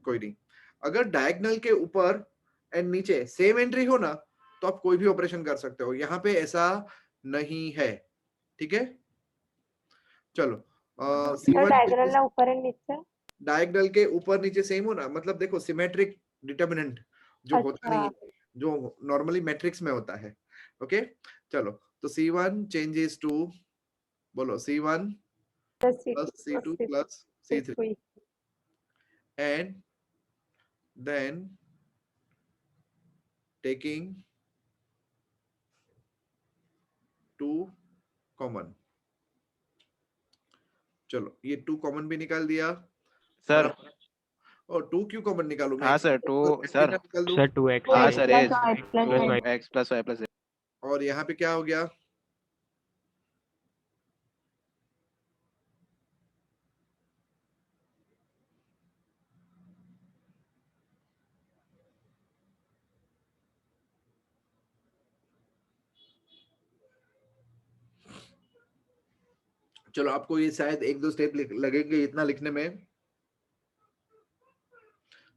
कोई नहीं, अगर डायगोनल के ऊपर एंड नीचे सेम एंट्री हो ना तो आप कोई भी ऑपरेशन कर सकते हो, यहाँ पे ऐसा नहीं है। ठीक है, चलो સર ડાયગોનલ ના ઉપર અને નીચે डायगोनल के ऊपर नीचे सेम हो ना, मतलब देखो सिमेट्रिक डिटरमिनेंट जो होता अच्छा। नहीं है, जो नॉर्मली मैट्रिक्स में होता है। ओके, चलो तो C1 changes to, बोलो C1 + C2 + C3 and then taking 2 common. चलो ये 2 कॉमन भी निकाल दिया सर। और 2 क्यों कॉमन निकालूं मैं? हाँ सर 2 सर निकाल दूं? સર 2x हाँ sir x x + y + x + y + z। और यहाँ पे क्या हो गया? चलो आपको ये शायद 1-2 स्टेप लगेंगे इतना लिखने में।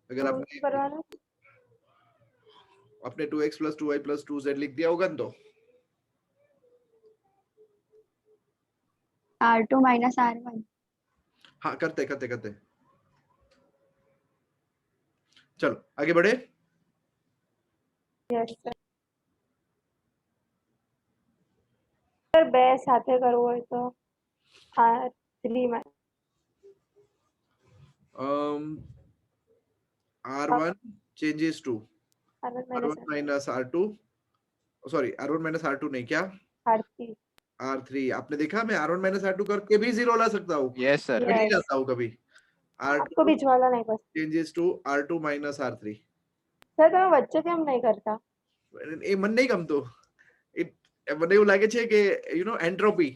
अगर आपने કરવાનું अपने 2x + 2y + 2z लिख दिया होगा ना तो R2 - R1 हाँ, करते करते करते। चलो आगे बढ़े। યસ સર સર બે સાથે કરવું હોય તો R3 માં R1 changes to R1 R1 - R2, sorry R1 - R2 नहीं, क्या? R3 R3 आपने देखा मैं R1 माइनस R2 करके भी 0 ला सकता हूँ, यस सर नहीं Yes. लाता हूँ कभी। आपको R2 बीच वाला नहीं पसंद। changes to R2 minus R3 sir તમે વચ્ચે કેમ નહીં કરતા? એ મને નહીં ગમતું. મને એવું લાગે છે કે you know entropy,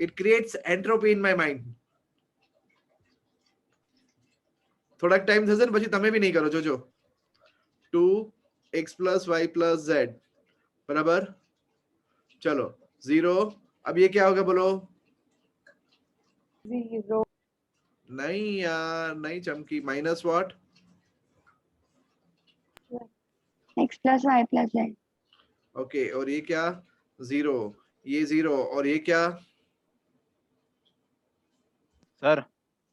it creates entropy in my mind. થોડાક ટાઈમ થશે ને પછી તમે બી નહીં કરો, જોજો. 2x plus y plus z बराबर, चलो 0. अब ये क्या होगा बोलो? 0 नहीं यार, नहीं चमकी. Minus what? x plus y plus z. Okay, और ये क्या? 0. ये 0 और ये क्या? સર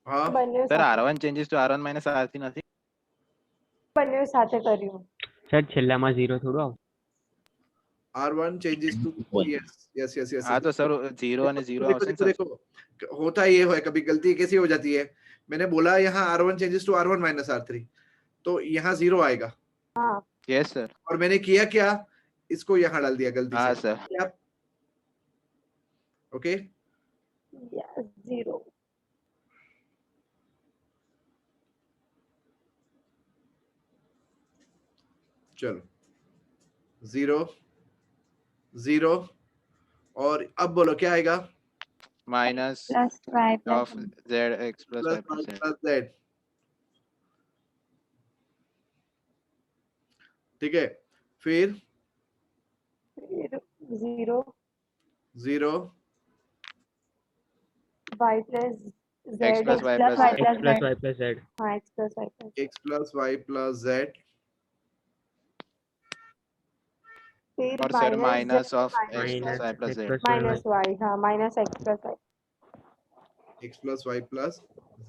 हाँ બંને સર સાથે R1 changes to R1 minus R3 નથી. બંને સાથે કર્યું. સર છેલ્લામાં 0 થોડું આવશે. R1 changes to yes. હા તો સર 0 અને 0 આવશે ને देखो સર. होता ये है, कभी गलती कैसी हो जाती है. मैंने बोला यहाँ R1 changes to R1 minus R3, तो यहाँ 0 आएगा. हाँ यस सर. और मैंने किया क्या, इसको यहाँ डाल दिया गलती हाँ से. सर. क्या? ओके, yes 0 चलो 0 0 और अब बोलो क्या आएगा? Minus plus y plus of z x plus y plus z. Plus z. ठीक है, फिर 0 0 y plus z x plus y plus plus y z. plus z. y plus z. हाँ x plus y plus x plus y plus z. फिर और sir minus z of x plus y plus z. Minus y, हाँ minus x plus y. x plus y plus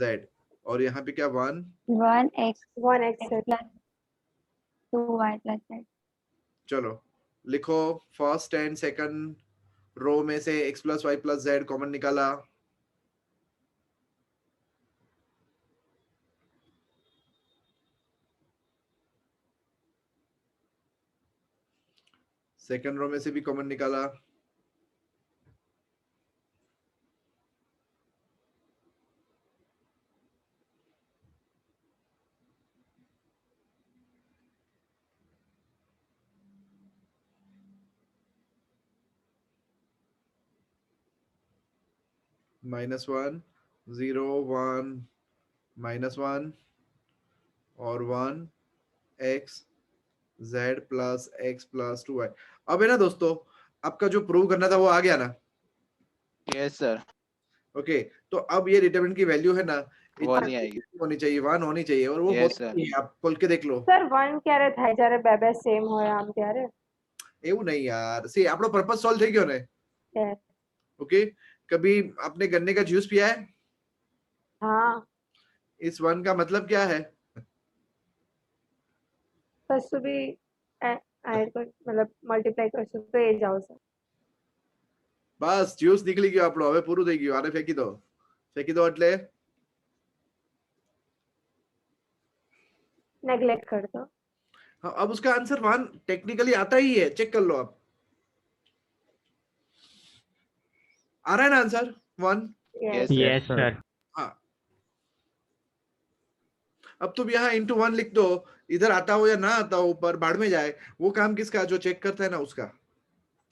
z. और यहाँ पे क्या? 1 1x 1x plus 2y plus z. चलो लिखो, फर्स्ट एंड सेकंड रो में से x plus y plus z common निकाला. सेकंड रो में से भी कॉमन निकाला. -1 0 1 -1 और 1 x z plus x plus 2y. अब है ना दोस्तों, आपका जो प्रूव करना था वो आ गया ना? Yes sir. ओके, तो अब ये डिटरमिनेंट की वैल्यू है ना, वो नहीं आएगी. होनी चाहिए, 1 होनी चाहिए, और वो Yes, होती sir. नहीं है. आप खोल के देख लो. સર 1 ક્યારે થાય જ્યારે બે બે સેમ હોય આમ ત્યારે? એવું नहीं यार, सी આપણો पर्पस सॉल्व થઈ ગયો ને. Yes. ओके, कभी आपने गन्ने का जूस पिया है? हाँ इस 1 का मतलब क्या है? કશું બી એડ કર મતલબ મલ્ટીપ્લાય કરશું તો એ જ આવશે. બસ જ્યુસ નીકળી ગયો આપણો, હવે પૂરું થઈ ગયું. આને ફેંકી દો. ફેંકી દો એટલે नेग्लेक्ट कर दो. हाँ, अब उसका आंसर 1 टेक्निकली आता ही है, चेक कर लो आप. आ रहा है ना आंसर 1? Yes. Yes sir. हाँ, अब तुम यहाँ इंटू 1 लिख दो, इधर आता हो या ना आता हो, ऊपर बाढ़ में जाए, वो काम किसका? जो चेक करता है ना उसका.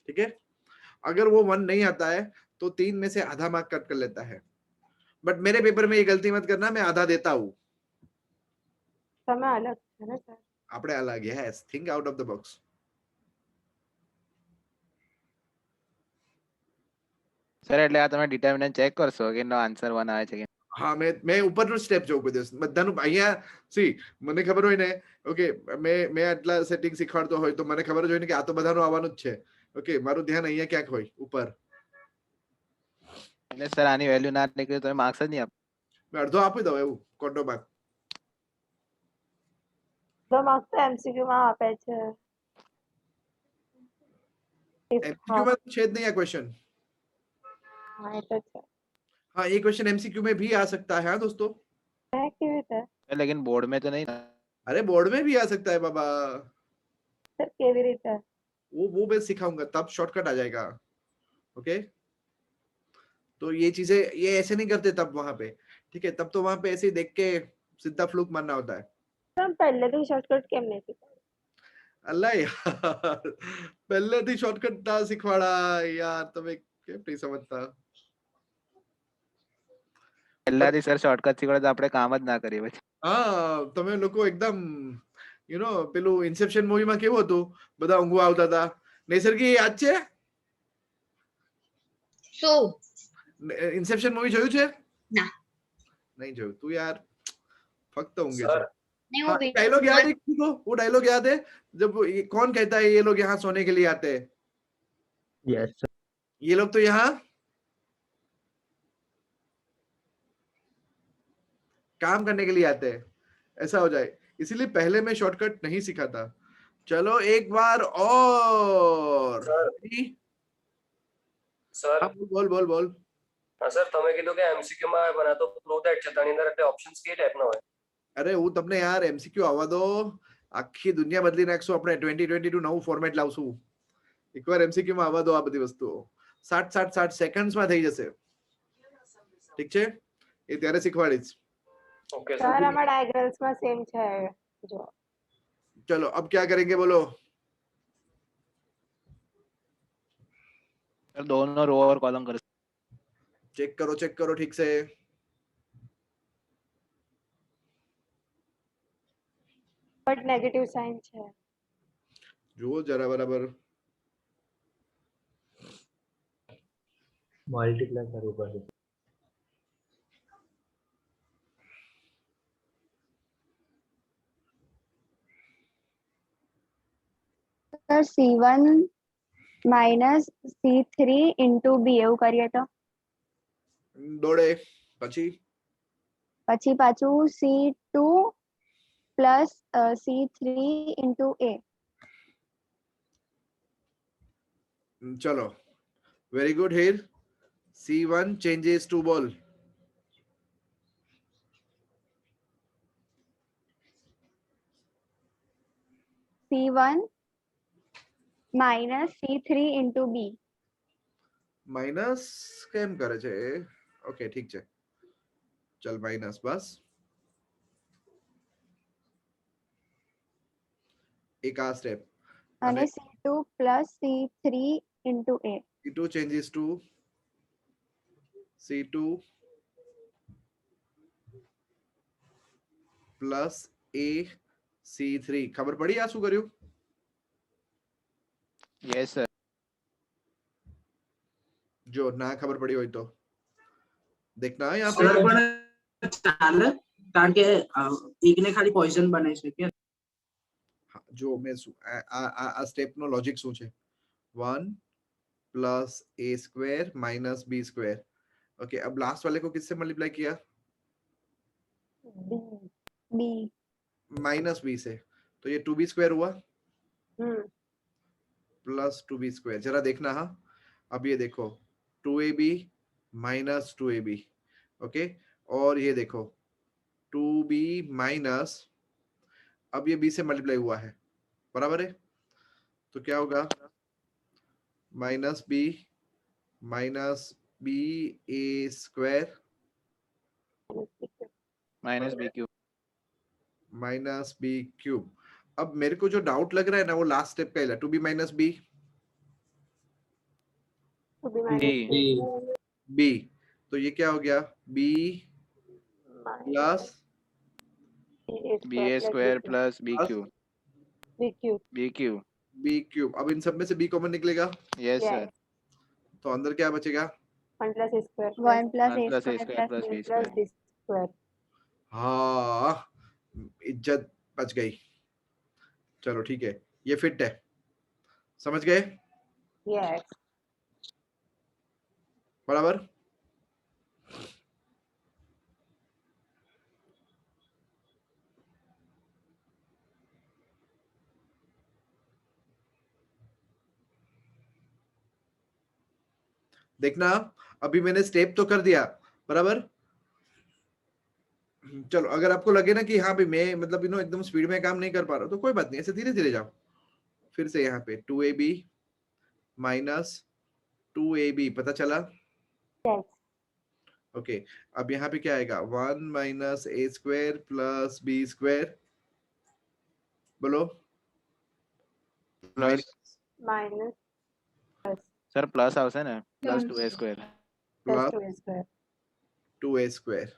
ठीक है, अगर वो 1 नहीं आता है तो 3 में से आधा मार्क कट कर लेता है. बट मेरे पेपर में ये गलती मत करना, मैं आधा देता हूँ. તમે અલગ છે ને સર? આપણે અલગ. Yes, think out of the box. Sir એટલે આ તમે ડિટરમિનન્ટ ચેક કરશો કે નો આન્સર 1 આવે છે કે હા, મેં ઉપરનું સ્ટેપ જોઉં કોઈ દિવસ બધાનું. અહીંયા સી મને ખબર હોય ને, ઓકે, મેં આટલા સેટિંગ શીખવાડતો હોય તો મને ખબર જ હોય ને કે આ તો બધાનું આવવાનું જ છે. ઓકે, મારું ધ્યાન અહીંયા ક્યાંક હોય ઉપર. એટલે સર આની વેલ્યુ ના નીકળે તો માર્ક્સ જ નહીં આપો. મેં અડધો આપી દઉં એવું કોન્ટો માર્ક. તો માર્ક્સ તો એમસીક્યુ માં આપે છે. एमसीक्यू में तो छेद नहीं है क्वेश्चन. હા એ તો છે. हाँ, ये क्वेश्चन एमसीक्यू में भी आ सकता है. हाँ दोस्तों, है કેવી રીતે? लेकिन बोर्ड में तो नहीं. अरे बोर्ड में भी आ सकता है बाबा. સર કેવી રીતે? वो मैं सिखाऊंगा, तब शॉर्टकट आ जाएगा। ओके, तो ये चीजें ये ऐसे नहीं करते तब वहां पे, ठीक है? तब तो वहां पे ऐसे ही देख के सीधा फ्लूक मारना होता है। हम पहले तो शॉर्टकट केम नहीं सीखा? अल्लाह यार, પહેલેથી શોર્ટકટ ના શીખવાડા યાર, તમે કેમ નહીં સમજતા? પહેલાથી સર શોર્ટકટ શીખવાડે તો આપણે કામ જ ના કરીએ પછી. હા, તમે લોકો એકદમ યુ નો પેલું ઇન્સેપ્શન મૂવીમાં કેવું હતું, બધા ઊંઘવા આવતા હતા. નૈસર્ગી યાદ છે? શું? ઇન્સેપ્શન મૂવી જોયું છે? ના. નહીં જોયું તું યાર, ફક્ત ઊંઘે Sir. છે. नहीं वो हाँ, वीडियो डायलॉग याद है किसी को? वो डायलॉग याद है जब कौन कहता है ये लोग यहाँ सोने के लिए आते हैं? यस ये लोग तो यहाँ काम करने के लिए आते हैं, ऐसा हो जाए। इसीलिए पहले मैं शॉर्टकट नहीं सीखा था। चलो एक बार और સર हाँ, बोल बोल बोल। હા સર તમે કીધું કે એમસીક્યુ માં બનાતો પ્રૂવ ધેટ છે તેની અંદર એટલે ઓપ્શન્સ કઈ ટાઈપનો હોય? અરે હું તમને યાર એમસીક્યુ આવવા દો, આખી દુનિયા બદલી નાખશું આપણે। 2022 નવું ફોર્મેટ લાવશું। એકવાર એમસીક્યુ માં આવવા દો, આ બધી વસ્તુઓ 60 સેકન્ડ્સ માં થઈ જશે, ઠીક છે? એ ત્યારે શીખવાડીશ। ઓકે સર આમાં ડાયાગ્રામ્સ માં સેમ છે જો। चलो अब क्या करेंगे बोलो? सर दोनों रो और कॉलम कर। चेक करो ठीक से। બટ નેગેટિવ સાઇન છે। જુઓ જરા બરાબર। મલ્ટીપ્લાય કરવું પડશે। Sir C1 minus C3 into B એવું કરીએ તો દોડે પછી પાછું C2 plus C3 into A। चलो very good. Here C1 changes to ball। C1 minus C3 into B। Minus કેમ કરે છે? ઓકે ઠીક છે, ચલ માइनस બસ। એક આ સ્ટેપ અને C2 plus C3 into A। C2 changes to C2 plus A C3। ખબર પડી આ શું કર્યું? Yes sir. જો ના ખબર પડી હોય તો देखना यहाँ पे। સર પણ ચાલે કારણ કે એકને ખાલી પોઈઝન બનાવી શકે। જો મેં આ સ્ટેપ નો લોજિક શું છે? 1 plus A square minus B square. Okay, अब लास्ट वाले को किससे मल्टीप्लाई किया? B माइनस बी से, तो ये 2b स्क्वायर हुआ प्लस 2b स्क्वायर। जरा देखना। हाँ, अब ये देखो 2ab माइनस 2ab। ओके, और ये देखो 2b माइनस, अब ये b से मल्टीप्लाई हुआ है, बराबर है? तो क्या होगा? Minus B A square minus B cube. अब मेरे को जो डाउट लग रहा है ना, वो लास्ट स्टेप का ही है, 2b माइनस बी बी। तो ये क्या हो गया? b plus B A square plus B cube. अब इन सब में से b कॉमन निकलेगा। Yes sir. तो अंदर क्या बचेगा? 1 plus a square 1 plus a plus A square square plus plus B plus square. b square. हाँ, इज्जत बच गई। चलो ठीक है, ये फिट है, समझ गए? यस बराबर। देखना, अभी मैंने स्टेप तो कर दिया, बराबर। चलो अगर आपको लगे ना कि हाँ भाई मैं मतलब एकदम स्पीड में काम नहीं कर पा रहा, तो कोई बात नहीं, ऐसे धीरे धीरे जाओ, फिर से यहाँ पे 2ab माइनस 2ab, पता चला? ओके अब यहाँ पे क्या आएगा 1 minus A square plus B square, बोलो प्लस माइनस सर प्लस આવશે ને plus 2a square plus plus 2a square 2a square.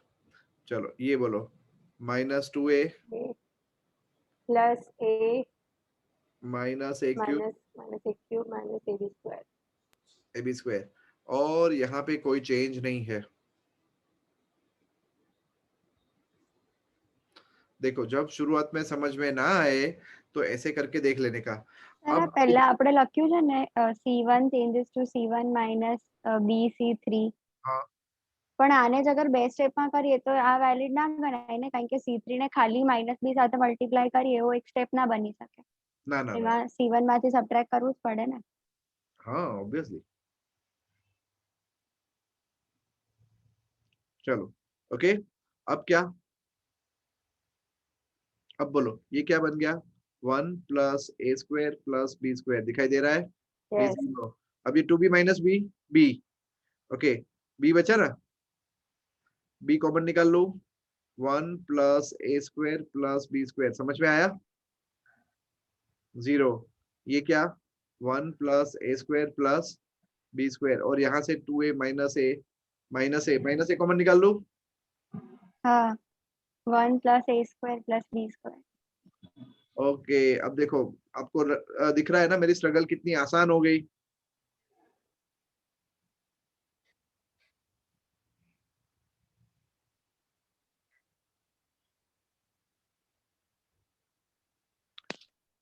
चलो ये बोलो minus 2a plus A minus A cube minus A cube minus A B square ab square, और यहाँ पे कोई चेंज नहीं है। देखो जब शुरुआत में समझ में ना आए तो ऐसे करके देख लेने का। अब पहला આપણે લખ્યું છે ને c1 changes to c1 minus b c3, हाँ પણ આને જ અગર બે સ્ટેપમાં કરીએ તો આ વેલિડ ના ગણાય ને, કારણ કે c3 ને ખાલી -b સાથે મલ્ટીપ્લાય કરીએ એવો એક સ્ટેપ ના બની શકે। ना ना ना એમાં c1 માંથી સબટ્રેક્ટ કરવું જ પડે ને। हाँ ऑब्वियसली। चलो ओके अब क्या, अब बोलो ये क्या बन गया 1 plus A square plus B square, दिखाई दे रहा है? ये Yes. zero। अब ये 2b minus B B, okay B बचा ना, बी कॉमन निकाल लो 1 plus A square plus B square, समझ में आया? 0, ये क्या 1 plus A square plus B square, और यहाँ से 2a minus A minus A common निकाल लो। हाँ 1 plus A square plus B square. Okay अब देखो आपको दिख रहा है ना मेरी स्ट्रगल कितनी आसान हो गई।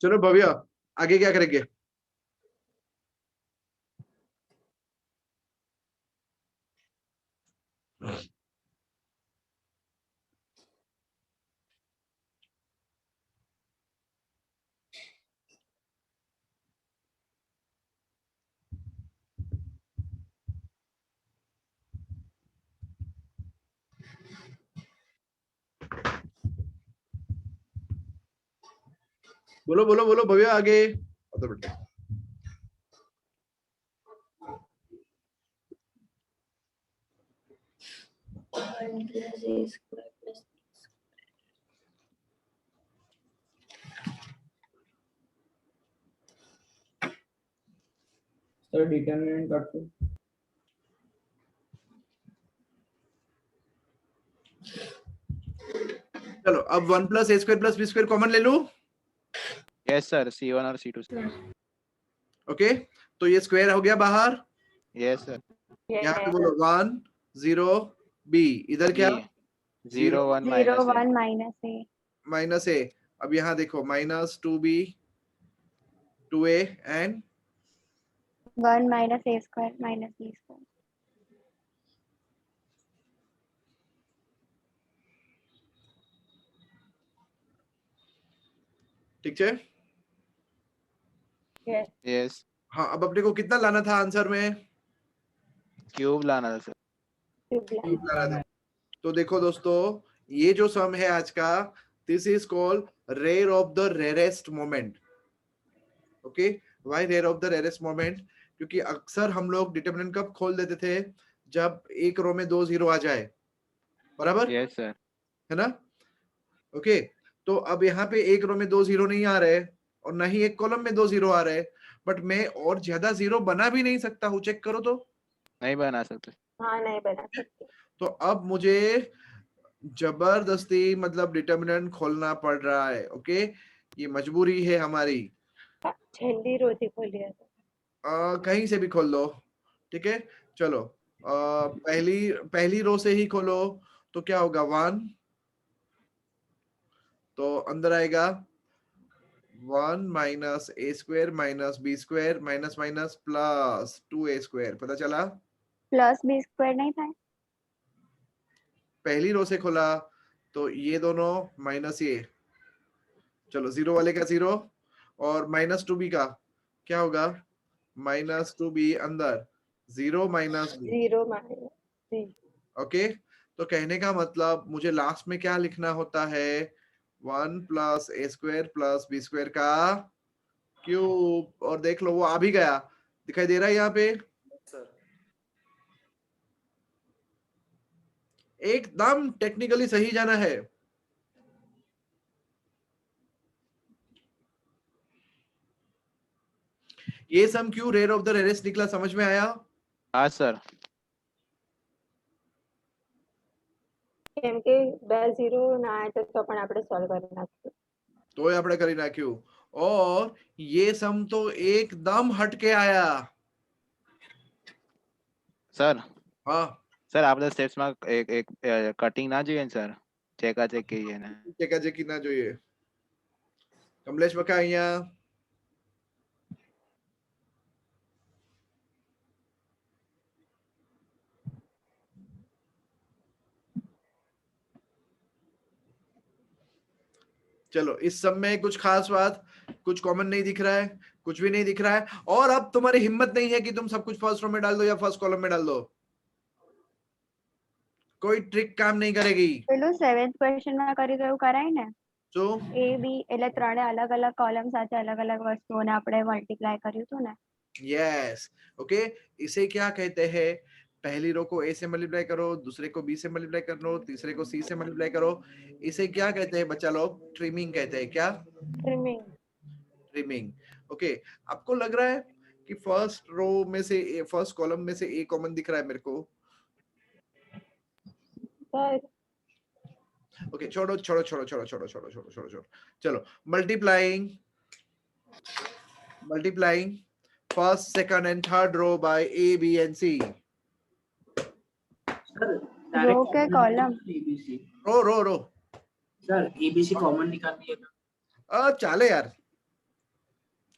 चलो भव्या आगे क्या करेंगे? बोलो बोलो बोलो भव्या आगे। तो बेटा सर डिटरमिनेंट काट दो। चलो अब 1 plus A square plus B square common ले लूं। यस सर c1 और c2 सर। ओके तो ये स्क्वायर हो गया बाहर। Yes sir. यहाँ पे बोलो 1 0 b, इधर क्या 0 1 माइनस ए माइनस ए। अब यहाँ देखो minus 2b 2a and 1 minus A square minus B square. ठीक है? यस हाँ अब अपने को कितना लाना था आंसर में? क्यूब लाना था सर। क्यूब लाना था। तो देखो दोस्तों ये जो सम है आज का, this is called rare of the rarest moment. Okay why rare of the rarest moment? क्योंकि अक्सर हम लोग डिटरमिनेंट कब खोल देते थे जब एक रो में 2 0 आ जाए, बराबर? Yes sir. है ना? ओके तो अब यहाँ पे एक रो में 2 0 नहीं आ रहे और ना ही एक कॉलम में 2 0 आ रहे, बट मैं और ज्यादा 0 बना भी नहीं सकता हूँ, चेक करो तो। नहीं बना सकते। हाँ नहीं बना सकते। तो अब मुझे जबरदस्ती मतलब डिटरमिनेंट खोलना पड़ रहा है। ओके ये मजबूरी है हमारी। छेली रोटी खोलिए कहीं से भी खोल लो, ठीक है? चलो पहली रो से ही खोलो तो क्या होगा 1, तो अंदर आएगा 1 minus A square minus B square minus minus plus 2a square, पता चला? प्लस बी स्क्वायर नहीं था? पहली रो से खोला तो ये दोनों माइनस ये, चलो 0 वाले का 0 और माइनस 2b का क्या होगा माइनस 2b अंदर 0 माइनस b। 0 माइनस। ओके तो कहने का मतलब मुझे लास्ट में क्या लिखना होता है 1 plus A square plus B square का क्यूब और देख लो वो आ भी गया, दिखाई दे रहा है यहाँ पे सर एकदम टेक्निकली सही जाना है। ये some Q rare of the rarest निकला, समझ में आया? हाँ सर। કેમ કે 2 0 ના આવે તો પણ આપણે સોલ્વ કરી નાખીશું. तो આપણે કરી નાખ્યું और ये सम तो एकदम हटके आया સર हाँ સર આપણે સ્ટેપ્સ માં એક કટિંગ ના જોઈએ ને સર, ચેકાચેક કહીએ ને. ચેકાચેકી ના જોઈએ. કમલેશ બકા અહીંયા चलो इस सब में कुछ खास बात, कुछ कॉमन नहीं दिख रहा है, कुछ भी नहीं दिख रहा है। और अब तुम्हारी हिम्मत नहीं है कि तुम सब कुछ फर्स्ट रो में डाल दो या फर्स्ट कॉलम में डाल दो, कोई ट्रिक काम नहीं करेगी। પેલું 7th ક્વેશ્ચન માં કરી તો એવું કરાય ને, तो એ બી એટલે ત્રણે અલગ અલગ કોલમ સાથે અલગ અલગ વસ્તુઓને આપણે મલ્ટીપ્લાય કર્યું હતું ને. यस ओके, इसे क्या कहते हैं? पहली रो को ए से मल्टीप्लाई करो, दूसरे को बी से मल्टीप्लाई करो, तीसरे को सी से मल्टीप्लाई करो। इसे क्या कहते हैं बच्चा लोग? ट्रिमिंग कहते हैं। क्या? ટ્રીમિંગ. ट्रिमिंग। ओके, आपको लग रहा है कि फर्स्ट रो में से फर्स्ट कॉलम में से ए कॉमन दिख रहा है मेरे को? સર ओके छोड़ो छोड़ो छोड़ो छोड़ो छोड़ो छोड़ो छोड़ो छोड़ो छोड़ो चलो multiplying multiplying first second and third row by A B and C. Sir row के column, ABC row row row sir ABC common निकालनी है ना? चाले यार,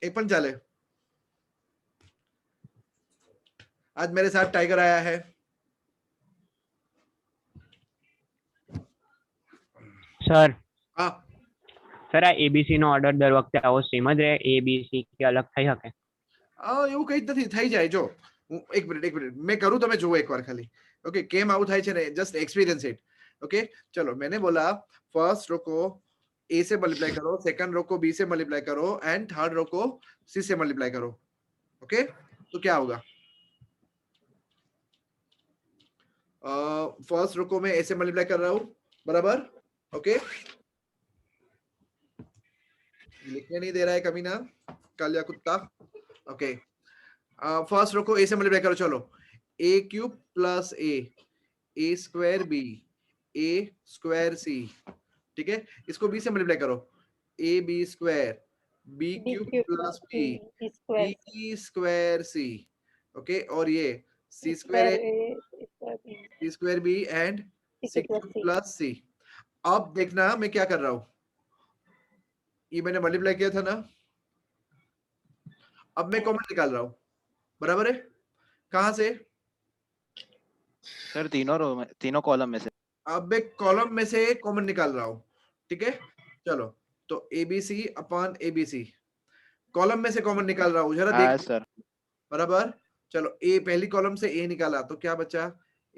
एक पण चाले। आज मेरे साथ टाइगर आया है। સર हाँ સર આ એબીસી નો ઓર્ડર દર વખતે આવો સેમ જ રહે, એ બી સી કે અલગ થઈ શકે? એવું કઈ જ નથી, થઈ જાય। જો હું એક મિનિટ मैं करूं તમે જુઓ એકવાર ખાલી। ओके કેમ આવું થાય છે ને, जस्ट एक्सपीरियंस इट। ओके चलो मैंने बोला फर्स्ट रो को ए से मल्टीप्लाई करो, सेकंड रो को बी से मल्टीप्लाई करो एंड थर्ड रो को सी से मल्टीप्लाई करो। ओके तो क्या होगा? फर्स्ट रो को मैं ए से मल्टीप्लाई कर रहा हूं, बराबर? ओके लिखने नहीं दे रहा है कमीना, कालिया कुत्ता। ओके फर्स्ट रो को ए से मल्टीप्लाई करो, चलो A cube plus A square B A square C, ठीक है। इसको बी से मल्टीप्लाई करो, A B square B cube plus B B square C, okay. और ये C square B and C cube plus C. अब देखना मैं क्या कर रहा हूं, ये मैंने मल्टीप्लाई किया था ना, अब मैं कॉमन निकाल रहा हूं, बराबर है? कहां से? सर तीनों रो में, तीनों कॉलम में से। अब मैं कॉलम में से कॉमन निकाल रहा हूं, ठीक है। चलो तो एबीसी अपॉन एबीसी, कॉलम में से कॉमन निकाल रहा हूं, जरा देख सर बराबर। चलो ए पहली कॉलम से ए निकाला तो क्या बचा?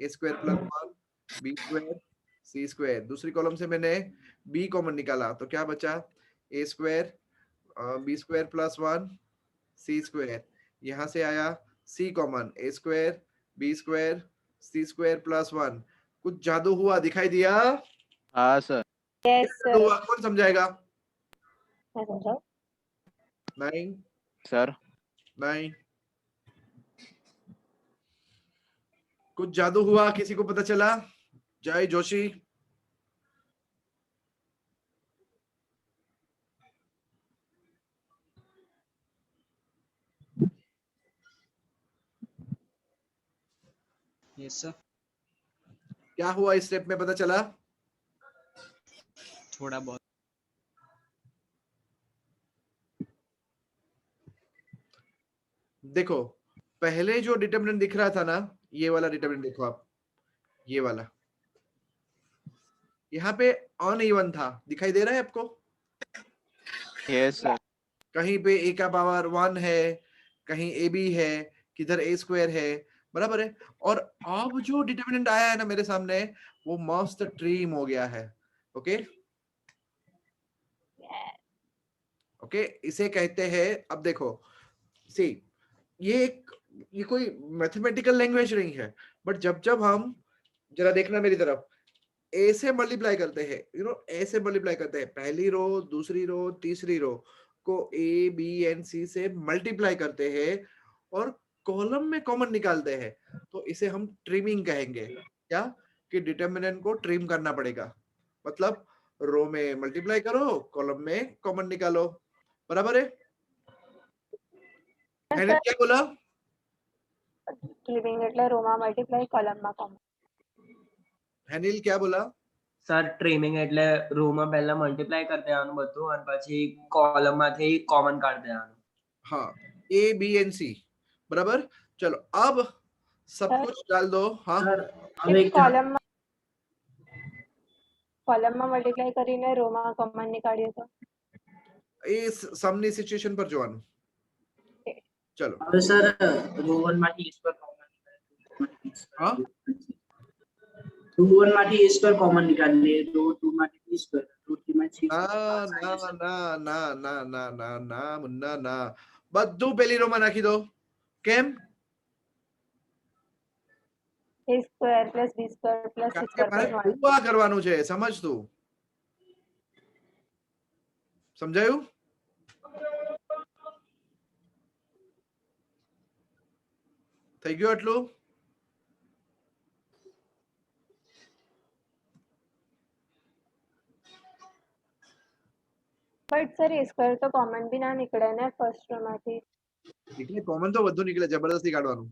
ए स्क्वायर प्लस 1 बी स्क्वायर सी स्क्वायर। दूसरी कॉलम से मैंने बी कॉमन निकाला तो क्या बचा? ए स्क्वायर बी स्क्वायर प्लस 1 सी स्क्वायर। यहां से आया सी कॉमन, ए स्क्वायर बी स्क्वायर सी स्क्वायर प्लस 1। कुछ जादू हुआ, दिखाई दिया? हाँ सर। यस जादू हुआ, कौन समझाएगा? मैं समझाऊं? नहीं सर नहीं, कुछ जादू हुआ, किसी को पता चला? जय जोशी। यस सर क्या हुआ इस स्टेप में, पता चला? थोड़ा बहुत। देखो पहले जो डिटरमिनेंट दिख रहा था ना, ये वाला डिटरमिनेंट देखो आप, ये वाला यहाँ पे अनइवन था, दिखाई दे रहा है आपको? Yes sir. कहीं पे ए का पावर 1 है, कहीं ए बी है, किधर ए स्क्वायर है, बराबर है। और अब जो डिटरमिनेंट आया है ना मेरे सामने, वो मस्त ट्रीम हो गया है। ओके ओके, इसे कहते हैं, अब देखो सी, ये कोई मैथमेटिकल लैंग्वेज नहीं है, बट जब जब हम, जरा देखना मेरी तरफ, ए से मल्टीप्लाई करते हैं, ए से मल्टीप्लाई करते हैं, पहली रो, दूसरी रो, तीसरी रो को ए बी एंड सी से मल्टीप्लाई करते हैं और कॉलम में कॉमन निकालते हैं, तो इसे हम ट्रिमिंग कहेंगे। क्या? कि डिटर्मिनेंट को ट्रिम करना पड़ेगा, मतलब रो में मल्टीप्लाई करो, कॉलम में कॉमन निकालो, बराबर है? मैंने क्या बोला? ट्रिमिंग એટલે રોમાં મલ્ટીપ્લાય કોલમમાં કોમન. હેનિલ क्या बोला? સર ટ્રીમિંગ એટલે રો માં પહેલા મલ્ટીપ્લાય કરી દેવાનું બધું અને પછી કોલમ માંથી કોમન કાઢી દેવાનું. हाँ, ए बी एन सी, बराबर। चलो अब सब सर, कुछ डाल दो। हाँ, કોલમમાં મલ્ટીપ્લાય કરીને રોમાં કોમન નિકાળીએ તો इस समनी सिचुएशन पर જોવાનું। चलो હવે સર રો 1 માંથી a સ્ક્વેર કોમન हाँ, રો 1 માંથી a સ્ક્વેર કોમન નીકાળીએ, રો 2 માંથી b સ્ક્વેર, રો 3 માંથી c ના સ્ક્વેર. ના ના ના ના ના ના ના મુન્ના ના, બધું પેલી રો માં નાખી દો। કેમ? a square plus b square plus c કારણ કે સ્ક્વેર મારે પ્લસ 1 ઉભા કરવાનું છે, સમજ તું? સમજાયું? થઈ ગયું આટલું? બટ સર a સ્ક્વેર તો કોમન બી ના નીકળે ને ફર્સ્ટ રો માંથી. એટલે કોમન તો બધું નીકળે, જબરદસ્તી કાઢવાનું।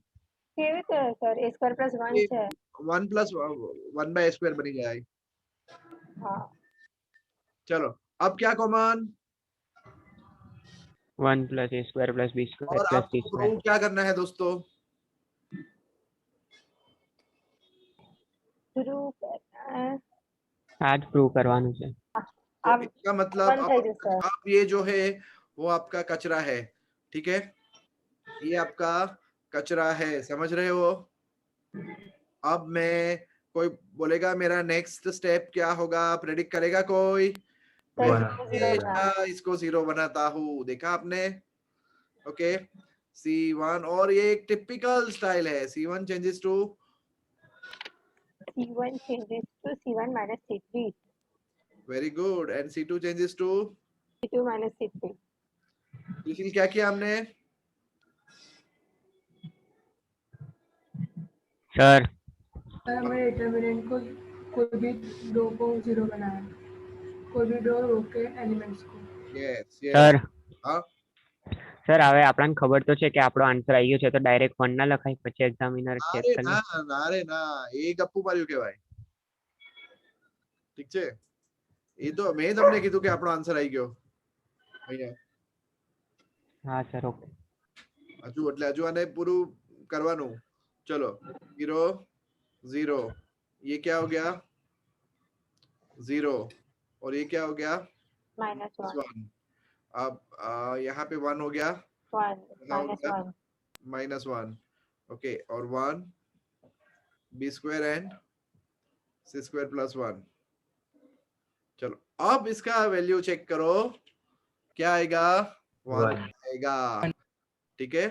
કેવી રીતે સર? a સ્ક્વેર પ્લસ 1 છે. 1 પ્લસ 1 બાય સ્ક્વેર બની જાય। હા, चलो अब क्या common? 1 plus a square plus b square और प्लस c आपको स्क्वायर। प्रूव क्या करना है दोस्तों? પ્રૂવ કરना है। आज प्रूव करवाનું છે। तो अब इसका मतलब बंद થઈ જશે। अब ये जो है वो आपका कचरा है, ठीक है? ये आपका कचरा है, समझ रहे हो? अब मैं, कोई बोलेगा मेरा नेक्स्ट स्टेप क्या होगा, प्रेडिक्ट करेगा कोई? मैं इसको जीरो बनाता हूँ, देखा आपने? ओके, C1, और ये एक टिपिकल स्टाइल है, C1 changes to c1 changes to c1 minus c3, very good, and C2 changes to c2 minus c3। इसलिए क्या किया हमने? सर हमने डिटरमिनेंट को कोई भी रो को जीरो बनाया, कोई भी रो के एलिमेंट्स को। Yes yes. सर हाँ સર હવે આપણને ખબર તો છે કે આપણો આન્સર આવી ગયો છે, તો ડાયરેક્ટ 1 ના લખાય પછી એક્ઝામિનર ચેક अरे કરી ना લે। ना, अरे ना, એ ગપ્પુ માર્યું કહેવાય, ઠીક છે? એ તો મેં તમને કીધું કે આપણો આન્સર આવી ગયો અહીંયા। હા સર, ઓકે। હજુ એટલે હજુ આને પૂરું કરવાનું। ચલો 0 0, ये क्या हो गया? 0, और ये क्या हो गया? -1 अब यहाँ पे 1 हो गया, 1 -1 -1, ओके, और 1 b square and c square plus 1। चलो अब इसका वैल्यू चेक करो, क्या आएगा? 1 आएगा, ठीक है?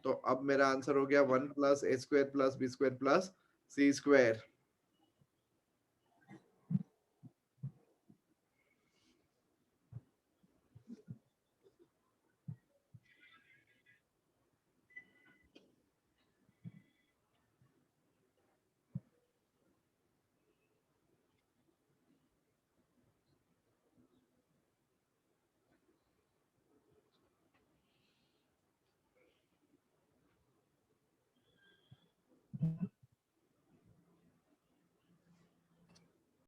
तो अब मेरा आंसर हो गया 1 plus a square plus b square plus c square.